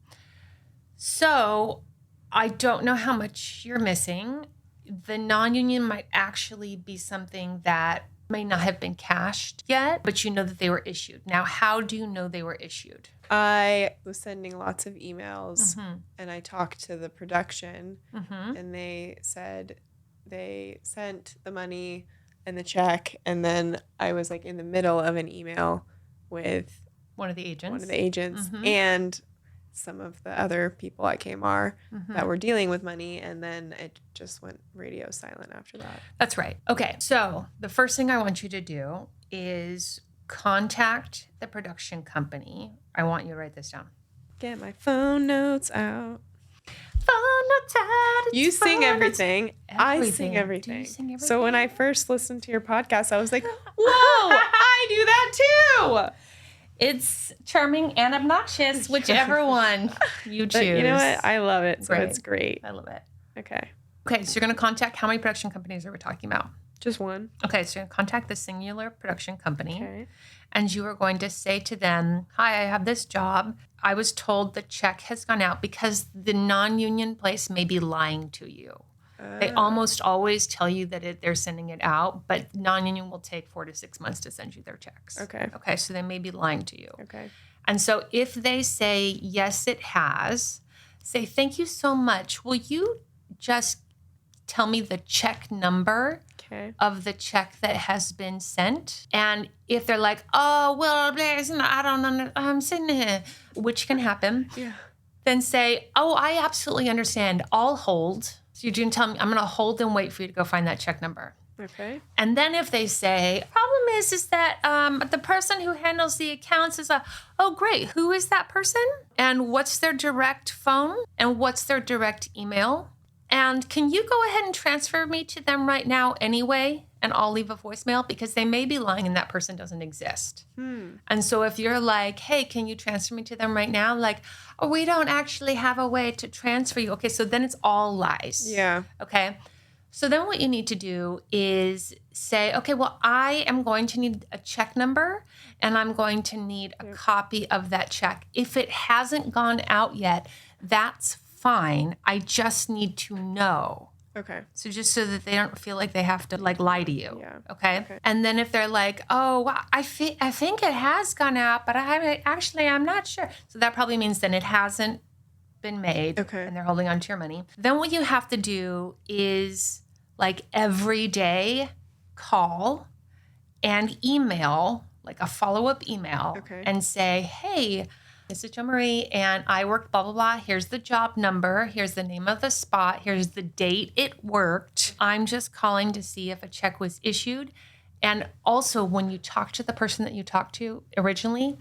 A: So I don't know how much you're missing. The non-union might actually be something that may not have been cashed yet, but you know that they were issued. Now, how do you know they were issued?
B: I was sending lots of emails, and I talked to the production, and they said they sent the money and the check, and then I was like in the middle of an email with
A: one of the agents,
B: and some of the other people at KMR that were dealing with money, and then it just went radio silent after that.
A: That's right. Okay, so the first thing I want you to do is contact the production company. I want you to write this down.
B: Get my phone notes out.
A: Phone notes out.
B: You sing everything. I sing
A: Do you
B: everything.
A: sing everything?
B: So when I first listened to your podcast, I was like, whoa, I do that too.
A: It's charming and obnoxious, whichever one you choose.
B: But you know what? I love it. So
A: Great.
B: it's great.
A: I love it.
B: Okay.
A: Okay, so you're going to contact, how many production companies are we talking about?
B: Just one.
A: Okay, so you're going to contact the singular production company.
B: Okay.
A: And you are going to say to them, hi, I have this job. I was told the check has gone out, because the non-union place may be lying to you. They almost always tell you that they're sending it out, but non-union will take 4 to 6 months to send you their checks.
B: Okay.
A: Okay, so they may be lying to you.
B: Okay.
A: And so if they say, yes, it has, say, thank you so much. Will you just tell me the check number of the check that has been sent? And if they're like, oh, well, I don't know, I'm sitting here, which can happen, then say, oh, I absolutely understand. I'll hold. So you're going to tell me, I'm going to hold and wait for you to go find that check number.
B: Okay.
A: And then if they say, problem is that the person who handles the accounts is oh, great. Who is that person? And what's their direct phone? And what's their direct email? And can you go ahead and transfer me to them right now anyway? And I'll leave a voicemail, because they may be lying and that person doesn't exist. And so if you're like, hey, can you transfer me to them right now? Like, oh, we don't actually have a way to transfer you. Okay, so then it's all lies.
B: Yeah.
A: Okay. So then what you need to do is say, okay, well, I am going to need a check number, and I'm going to need a copy of that check. If it hasn't gone out yet, that's fine. I just need to know.
B: Okay.
A: So just so that they don't feel like they have to like lie to you.
B: Yeah.
A: Okay. And then if they're like, oh, well, I think it has gone out, but I'm not sure. So that probably means then it hasn't been made.
B: Okay.
A: And they're holding on to your money. Then what you have to do is like every day call and email, like a follow-up email, and say, hey, this is Jo Marie, and I worked blah, blah, blah. Here's the job number. Here's the name of the spot. Here's the date it worked. I'm just calling to see if a check was issued. And also, when you talk to the person that you talked to originally,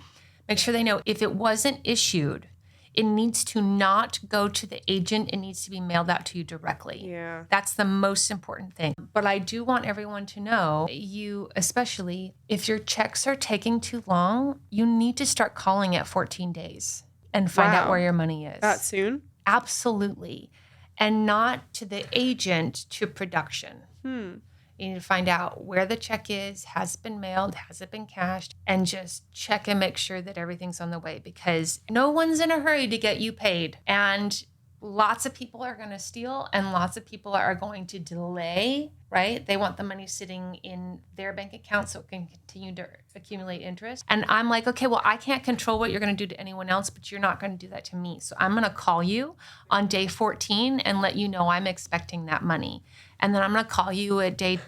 A: make sure they know if it wasn't issued, it needs to not go to the agent. It needs to be mailed out to you directly.
B: Yeah.
A: That's the most important thing. But I do want everyone to know, you, especially if your checks are taking too long, you need to start calling at 14 days and find out where your money is.
B: That soon?
A: Absolutely. And not to the agent, to production. You need to find out where the check is, has it been mailed, has it been cashed, and just check and make sure that everything's on the way, because no one's in a hurry to get you paid. And lots of people are going to steal, and lots of people are going to delay, right? They want the money sitting in their bank account so it can continue to accumulate interest. And I'm like, okay, well, I can't control what you're going to do to anyone else, but you're not going to do that to me. So I'm going to call you on day 14 and let you know I'm expecting that money. And then I'm going to call you at day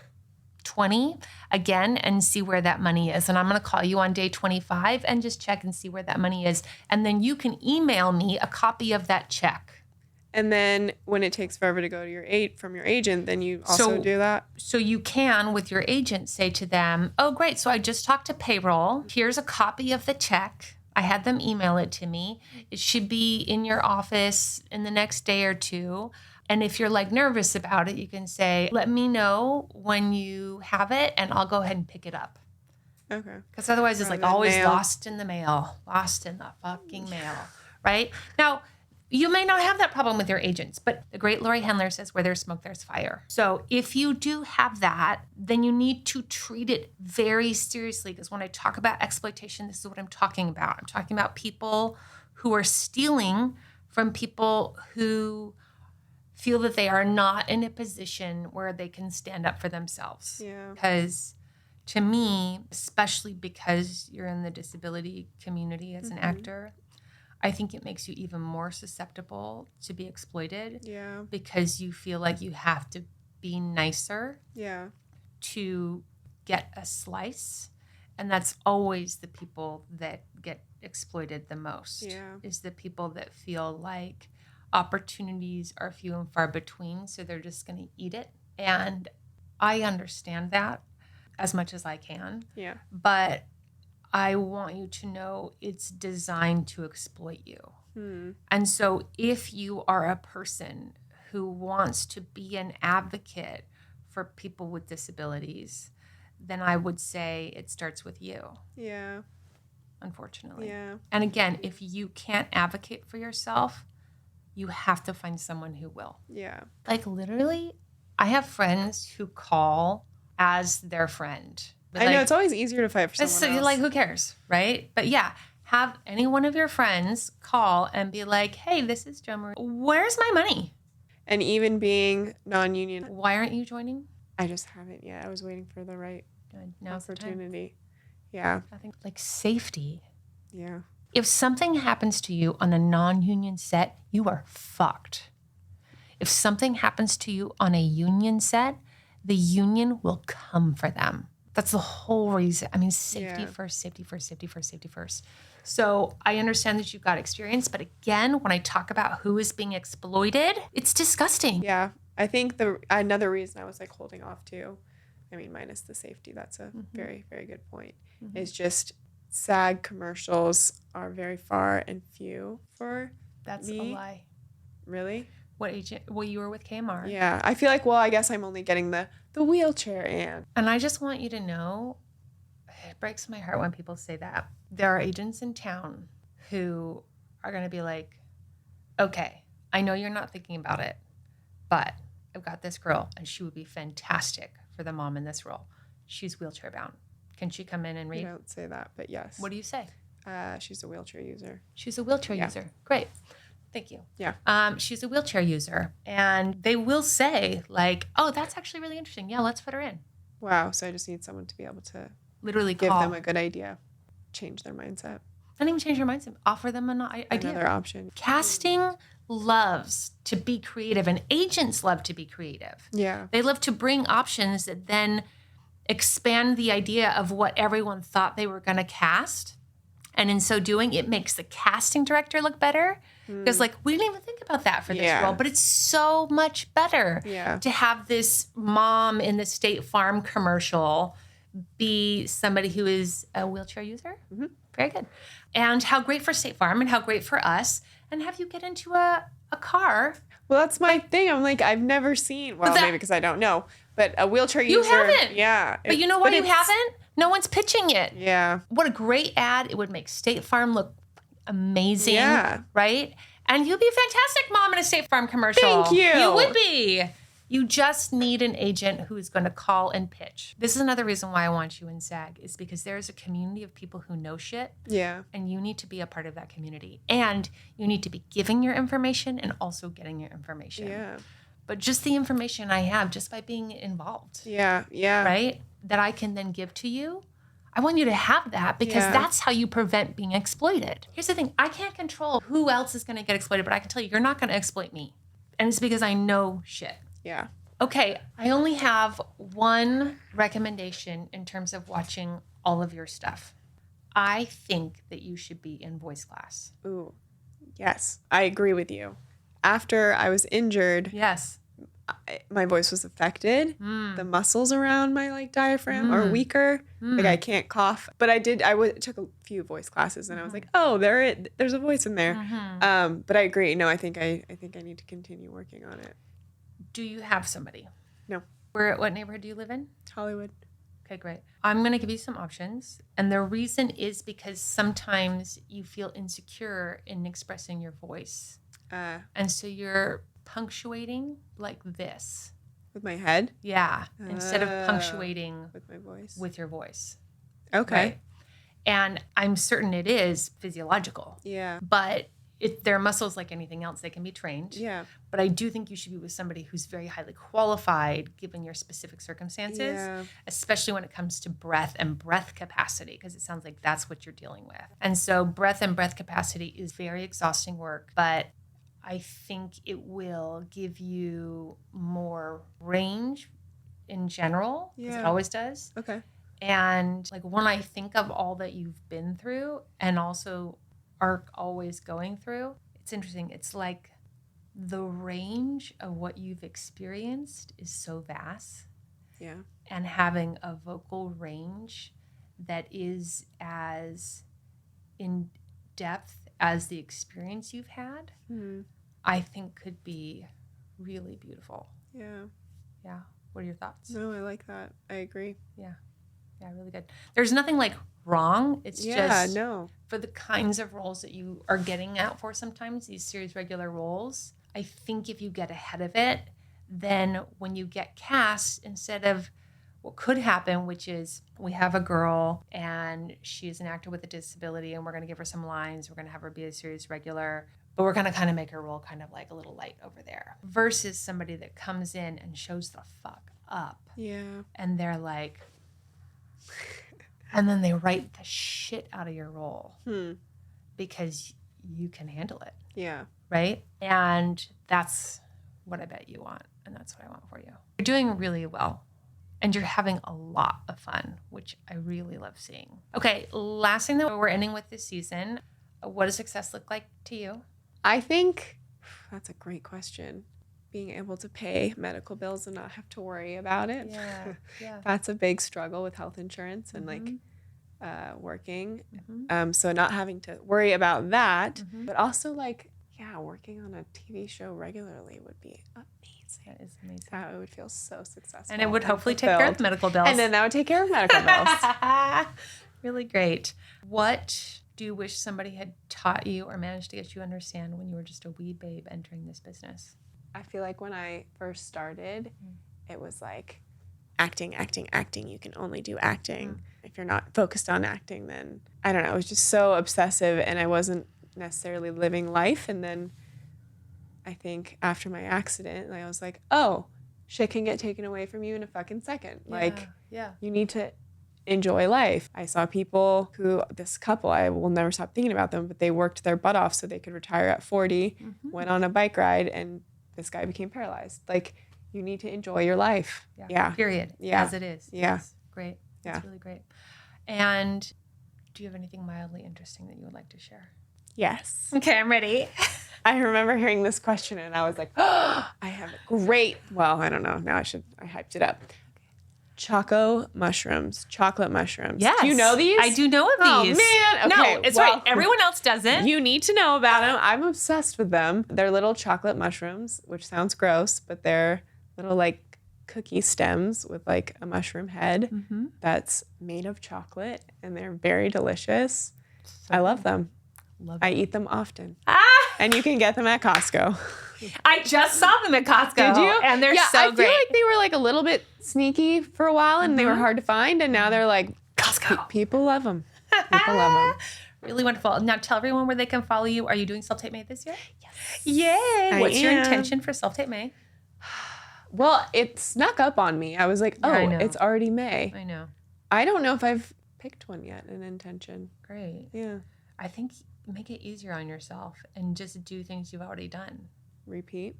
A: 20 again and see where that money is. And I'm going to call you on day 25 and just check and see where that money is. And then you can email me a copy of that check.
B: And then when it takes forever to go to from your agent, then you also do that?
A: So you can, with your agent, say to them, oh, great, so I just talked to payroll. Here's a copy of the check. I had them email it to me. It should be in your office in the next day or two. And if you're like nervous about it, you can say, let me know when you have it and I'll go ahead and pick it up.
B: Okay.
A: Because otherwise it's like always lost in the mail, lost in the fucking mail, right? Now, you may not have that problem with your agents, but the great Lori Hendler says where there's smoke, there's fire. So if you do have that, then you need to treat it very seriously, because when I talk about exploitation, this is what I'm talking about. I'm talking about people who are stealing from people who feel that they are not in a position where they can stand up for themselves.
B: Yeah.
A: Because to me, especially because you're in the disability community as an actor, I think it makes you even more susceptible to be exploited.
B: Yeah.
A: Because you feel like you have to be nicer to get a slice. And that's always the people that get exploited the most.
B: Yeah.
A: Is the people that feel like opportunities are few and far between, so they're just going to eat it. And I understand that as much as I can.
B: Yeah.
A: But I want you to know it's designed to exploit you. And so if you are a person who wants to be an advocate for people with disabilities, then I would say it starts with you.
B: Yeah.
A: Unfortunately.
B: Yeah.
A: And again, if you can't advocate for yourself, you have to find someone who will.
B: Yeah.
A: Like literally, I have friends who call as their friend.
B: I know, it's always easier to fight for someone else.
A: Like, who cares, right? But yeah, have any one of your friends call and be like, hey, this is Jo Marie. Where's my money?
B: And even being non-union.
A: Why aren't you joining?
B: I just haven't yet. I was waiting for the right
A: Now's the time.
B: opportunity. Yeah.
A: I think like safety.
B: Yeah.
A: If something happens to you on a non-union set, you are fucked. If something happens to you on a union set, the union will come for them. That's the whole reason. I mean, safety first, safety first, safety first, safety first. So I understand that you've got experience, but again, when I talk about who is being exploited, it's disgusting.
B: Yeah. I think another reason I was like holding off too, I mean, minus the safety, that's a very, very good point, is just SAG commercials are very far and few for
A: That's
B: me.
A: a lie.
B: Really?
A: What agent? Well, you were with KMR.
B: Yeah. I feel like, well, I guess I'm only getting the wheelchair
A: And I just want you to know, it breaks my heart when people say that. There are agents in town who are going to be like, okay, I know you're not thinking about it, but I've got this girl and she would be fantastic for the mom in this role. She's wheelchair bound. Can she come in and read?
B: You don't say that, but yes.
A: What do you say?
B: She's a wheelchair user.
A: She's a wheelchair user. Great. Thank you.
B: Yeah.
A: She's a wheelchair user. And they will say like, oh, that's actually really interesting. Yeah, let's put her in.
B: Wow. So I just need someone to be able to
A: Literally
B: give
A: call.
B: them a good idea, change their mindset.
A: Not even change your mindset. Offer them an idea.
B: Another option.
A: Casting loves to be creative and agents love to be creative.
B: Yeah.
A: They love to bring options that then expand the idea of what everyone thought they were going to cast. And in so doing, it makes the casting director look better. Because like, we didn't even think about that for this role, but it's so much better to have this mom in the State Farm commercial be somebody who is a wheelchair user. Very good. And how great for State Farm and how great for us. And have you get into a car.
B: Well, that's my thing. I'm like, I've never seen, well, maybe because I don't know, but a wheelchair user.
A: You haven't.
B: Yeah.
A: But you know why you haven't? No one's pitching it.
B: Yeah.
A: What a great ad. It would make State Farm look amazing.
B: Yeah.
A: Right? And you'd be a fantastic mom in a State Farm commercial.
B: Thank you.
A: You would be. You just need an agent who's going to call and pitch. This is another reason why I want you in SAG, is because there's a community of people who know shit.
B: Yeah.
A: And you need to be a part of that community. And you need to be giving your information and also getting your information.
B: Yeah.
A: But just the information I have just by being involved.
B: Yeah. Yeah.
A: Right? That I can then give to you. I want you to have that because that's how you prevent being exploited. Here's the thing. I can't control who else is going to get exploited, but I can tell you, you're not going to exploit me. And it's because I know shit.
B: Yeah.
A: Okay, I only have one recommendation in terms of watching all of your stuff. I think that you should be in voice class.
B: Ooh, yes, I agree with you. After I was injured,
A: Yes.
B: my voice was affected. The muscles around my diaphragm are weaker. Like I can't cough. But I took a few voice classes, and I was like, oh, there's a voice in there. But I agree. No, I think I need to continue working on it.
A: Do you have somebody?
B: No.
A: What neighborhood do you live in?
B: Hollywood.
A: Okay, great. I'm going to give you some options. And the reason is because sometimes you feel insecure in expressing your voice. And so you're punctuating like this.
B: With my head?
A: Yeah. Instead of punctuating
B: with my voice.
A: with your voice.
B: Okay.
A: Right? And I'm certain it is physiological.
B: Yeah.
A: But there are muscles like anything else. They can be trained.
B: Yeah.
A: But I do think you should be with somebody who's very highly qualified given your specific circumstances, especially when it comes to breath and breath capacity, because it sounds like that's what you're dealing with. And so breath and breath capacity is very exhausting work, but I think it will give you more range in general, because it always does.
B: Okay.
A: And when I think of all that you've been through and also are always going through, it's interesting. It's like the range of what you've experienced is so vast.
B: Yeah.
A: And having a vocal range that is as in depth as the experience you've had, I think could be really beautiful.
B: Yeah.
A: Yeah. What are your thoughts?
B: No, I like that. I agree.
A: Yeah. Yeah, really good. There's nothing wrong. It's just for the kinds of roles that you are getting out for sometimes, these series regular roles, I think if you get ahead of it, then when you get cast, instead of what could happen, which is we have a girl and she's an actor with a disability and we're going to give her some lines, we're going to have her be a series regular, but we're going to kind of make her role kind of a little light over there, versus somebody that comes in and shows the fuck up.
B: Yeah.
A: And they're like... And then they write the shit out of your role because you can handle it.
B: Yeah.
A: Right? And that's what I bet you want. And that's what I want for you. You're doing really well. And you're having a lot of fun, which I really love seeing. Okay, last thing that we're ending with this season. What does success look like to you?
B: I think that's a great question. Being able to pay medical bills and not have to worry about it.
A: Yeah.
B: That's a big struggle with health insurance and working. So not having to worry about that, but also working on a TV show regularly would be amazing.
A: That is amazing.
B: That would feel so successful.
A: And it would hopefully take care of the medical bills.
B: And then that would take care of medical bills.
A: Really great. What do you wish somebody had taught you or managed to get you to understand when you were just a wee babe entering this business?
B: I feel like when I first started, it was acting. You can only do acting. If you're not focused on acting, then I don't know. It was just so obsessive and I wasn't necessarily living life. And then I think after my accident, I was like, oh, shit can get taken away from you in a fucking second. You need to enjoy life. I saw people this couple, I will never stop thinking about them, but they worked their butt off so they could retire at 40, went on a bike ride, and this guy became paralyzed. You need to enjoy your life. Yeah.
A: Period.
B: Yeah.
A: As it is.
B: Yeah.
A: Yes. Great. That's really great. And do you have anything mildly interesting that you would like to share?
B: Yes.
A: Okay, I'm ready.
B: I remember hearing this question and I was like, oh, I have a great, I don't know. Now I hyped it up. Chocolate mushrooms.
A: Yes.
B: Do you know these?
A: I do know of these.
B: Oh, man. Okay.
A: No, it's right. Everyone else doesn't.
B: You need to know about them. I'm obsessed with them. They're little chocolate mushrooms, which sounds gross, but they're little cookie stems with a mushroom head that's made of chocolate, and they're very delicious. I love them. I eat them often. And you can get them at Costco.
A: I just saw them at Costco.
B: Did you?
A: And they're so
B: I
A: great.
B: feel like they were like a little bit sneaky for a while and they were hard to find. And now they're like,
A: Costco.
B: People love them. People love them.
A: Really wonderful. Now tell everyone where they can follow you. Are you doing SelfTapeMay this year?
B: Yes.
A: Yay. What's your
B: am.
A: intention for SelfTapeMay?
B: Well, it snuck up on me. I was like,
A: Yeah, I
B: oh,
A: know.
B: it's already May.
A: I know.
B: I don't know if I've picked one yet, an intention.
A: Great.
B: Yeah.
A: I think make it easier on yourself and just do things you've already done.
B: Repeat.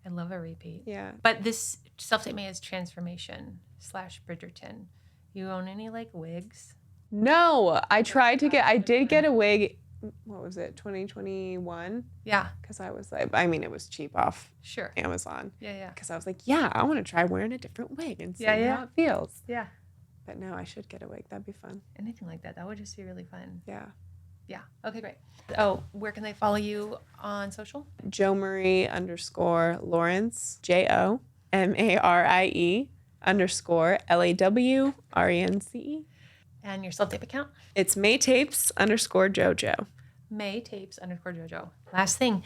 A: I love a repeat.
B: Yeah.
A: But this SelfTapeMay is transformation / Bridgerton. You own any like wigs?
B: No, I did get a wig, what was it, 2021?
A: Yeah.
B: Because I was like, I mean, it was cheap off
A: Sure.
B: Amazon.
A: Yeah.
B: Because I was like, yeah, I want to try wearing a different wig and see how it feels.
A: Yeah.
B: But no, I should get a wig. That'd be fun.
A: Anything like that. That would just be really fun.
B: Yeah.
A: Yeah. Okay, great. Oh, where can they follow you on social?
B: JoMarie _Lawrence, JoMarie_LAWRENCE.
A: And your self-tape account?
B: It's Maytapes _JoJo.
A: Maytapes _JoJo. Last thing,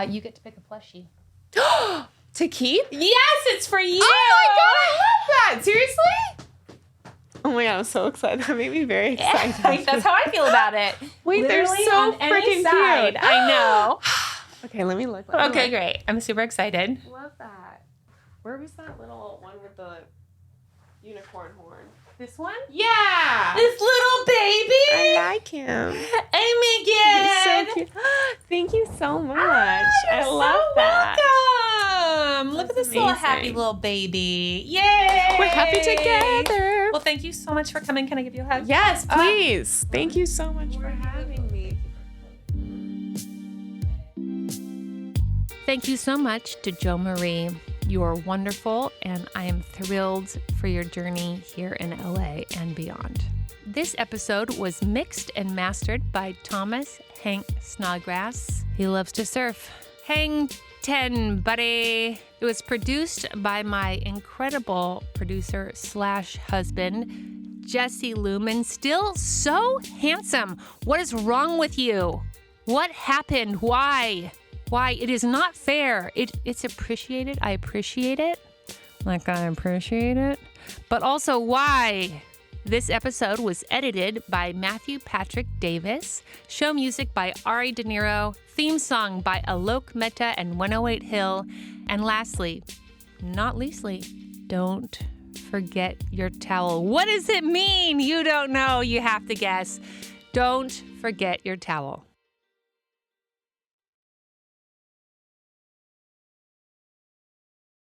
A: you get to pick a plushie.
B: To keep?
A: Yes, it's for you.
B: Oh my God, I love that. Seriously? Oh my God, I'm so excited. That made me very excited.
A: That's how I feel about it.
B: Wait, they're
A: Literally
B: so
A: on any
B: freaking
A: side.
B: cute.
A: I know.
B: Okay, let me look.
A: Okay, great. I'm super excited.
B: Love that. Where was that little one with the unicorn horn?
A: This one?
B: Yeah.
A: This little baby?
B: I like him.
A: Hey, Megan.
B: He's so cute. Thank you so much. I love that.
A: Welcome. Look at this little
B: amazing.
A: happy little baby. Yay.
B: We're happy together.
A: Well, thank you so much for coming. Can I give you a hug?
B: Yes, please. Thank you so much for having me.
A: Thank you so much to JoMarie. You are wonderful, and I am thrilled for your journey here in LA and beyond. This episode was mixed and mastered by Thomas Snodgrass. He loves to surf. Hang 10, buddy. It was produced by my incredible producer / husband, Jesse Lumen. Still so handsome. What is wrong with you? What happened? Why? Why? It is not fair. It's appreciated. I appreciate it. Like I appreciate it. But also why? This episode was edited by Matthew Patrick Davis. Show music by Ari De Niro. Theme song by Aalok Mehta and 108 Hill. And lastly, not leastly, don't forget your towel. What does it mean? You don't know. You have to guess. Don't forget your towel.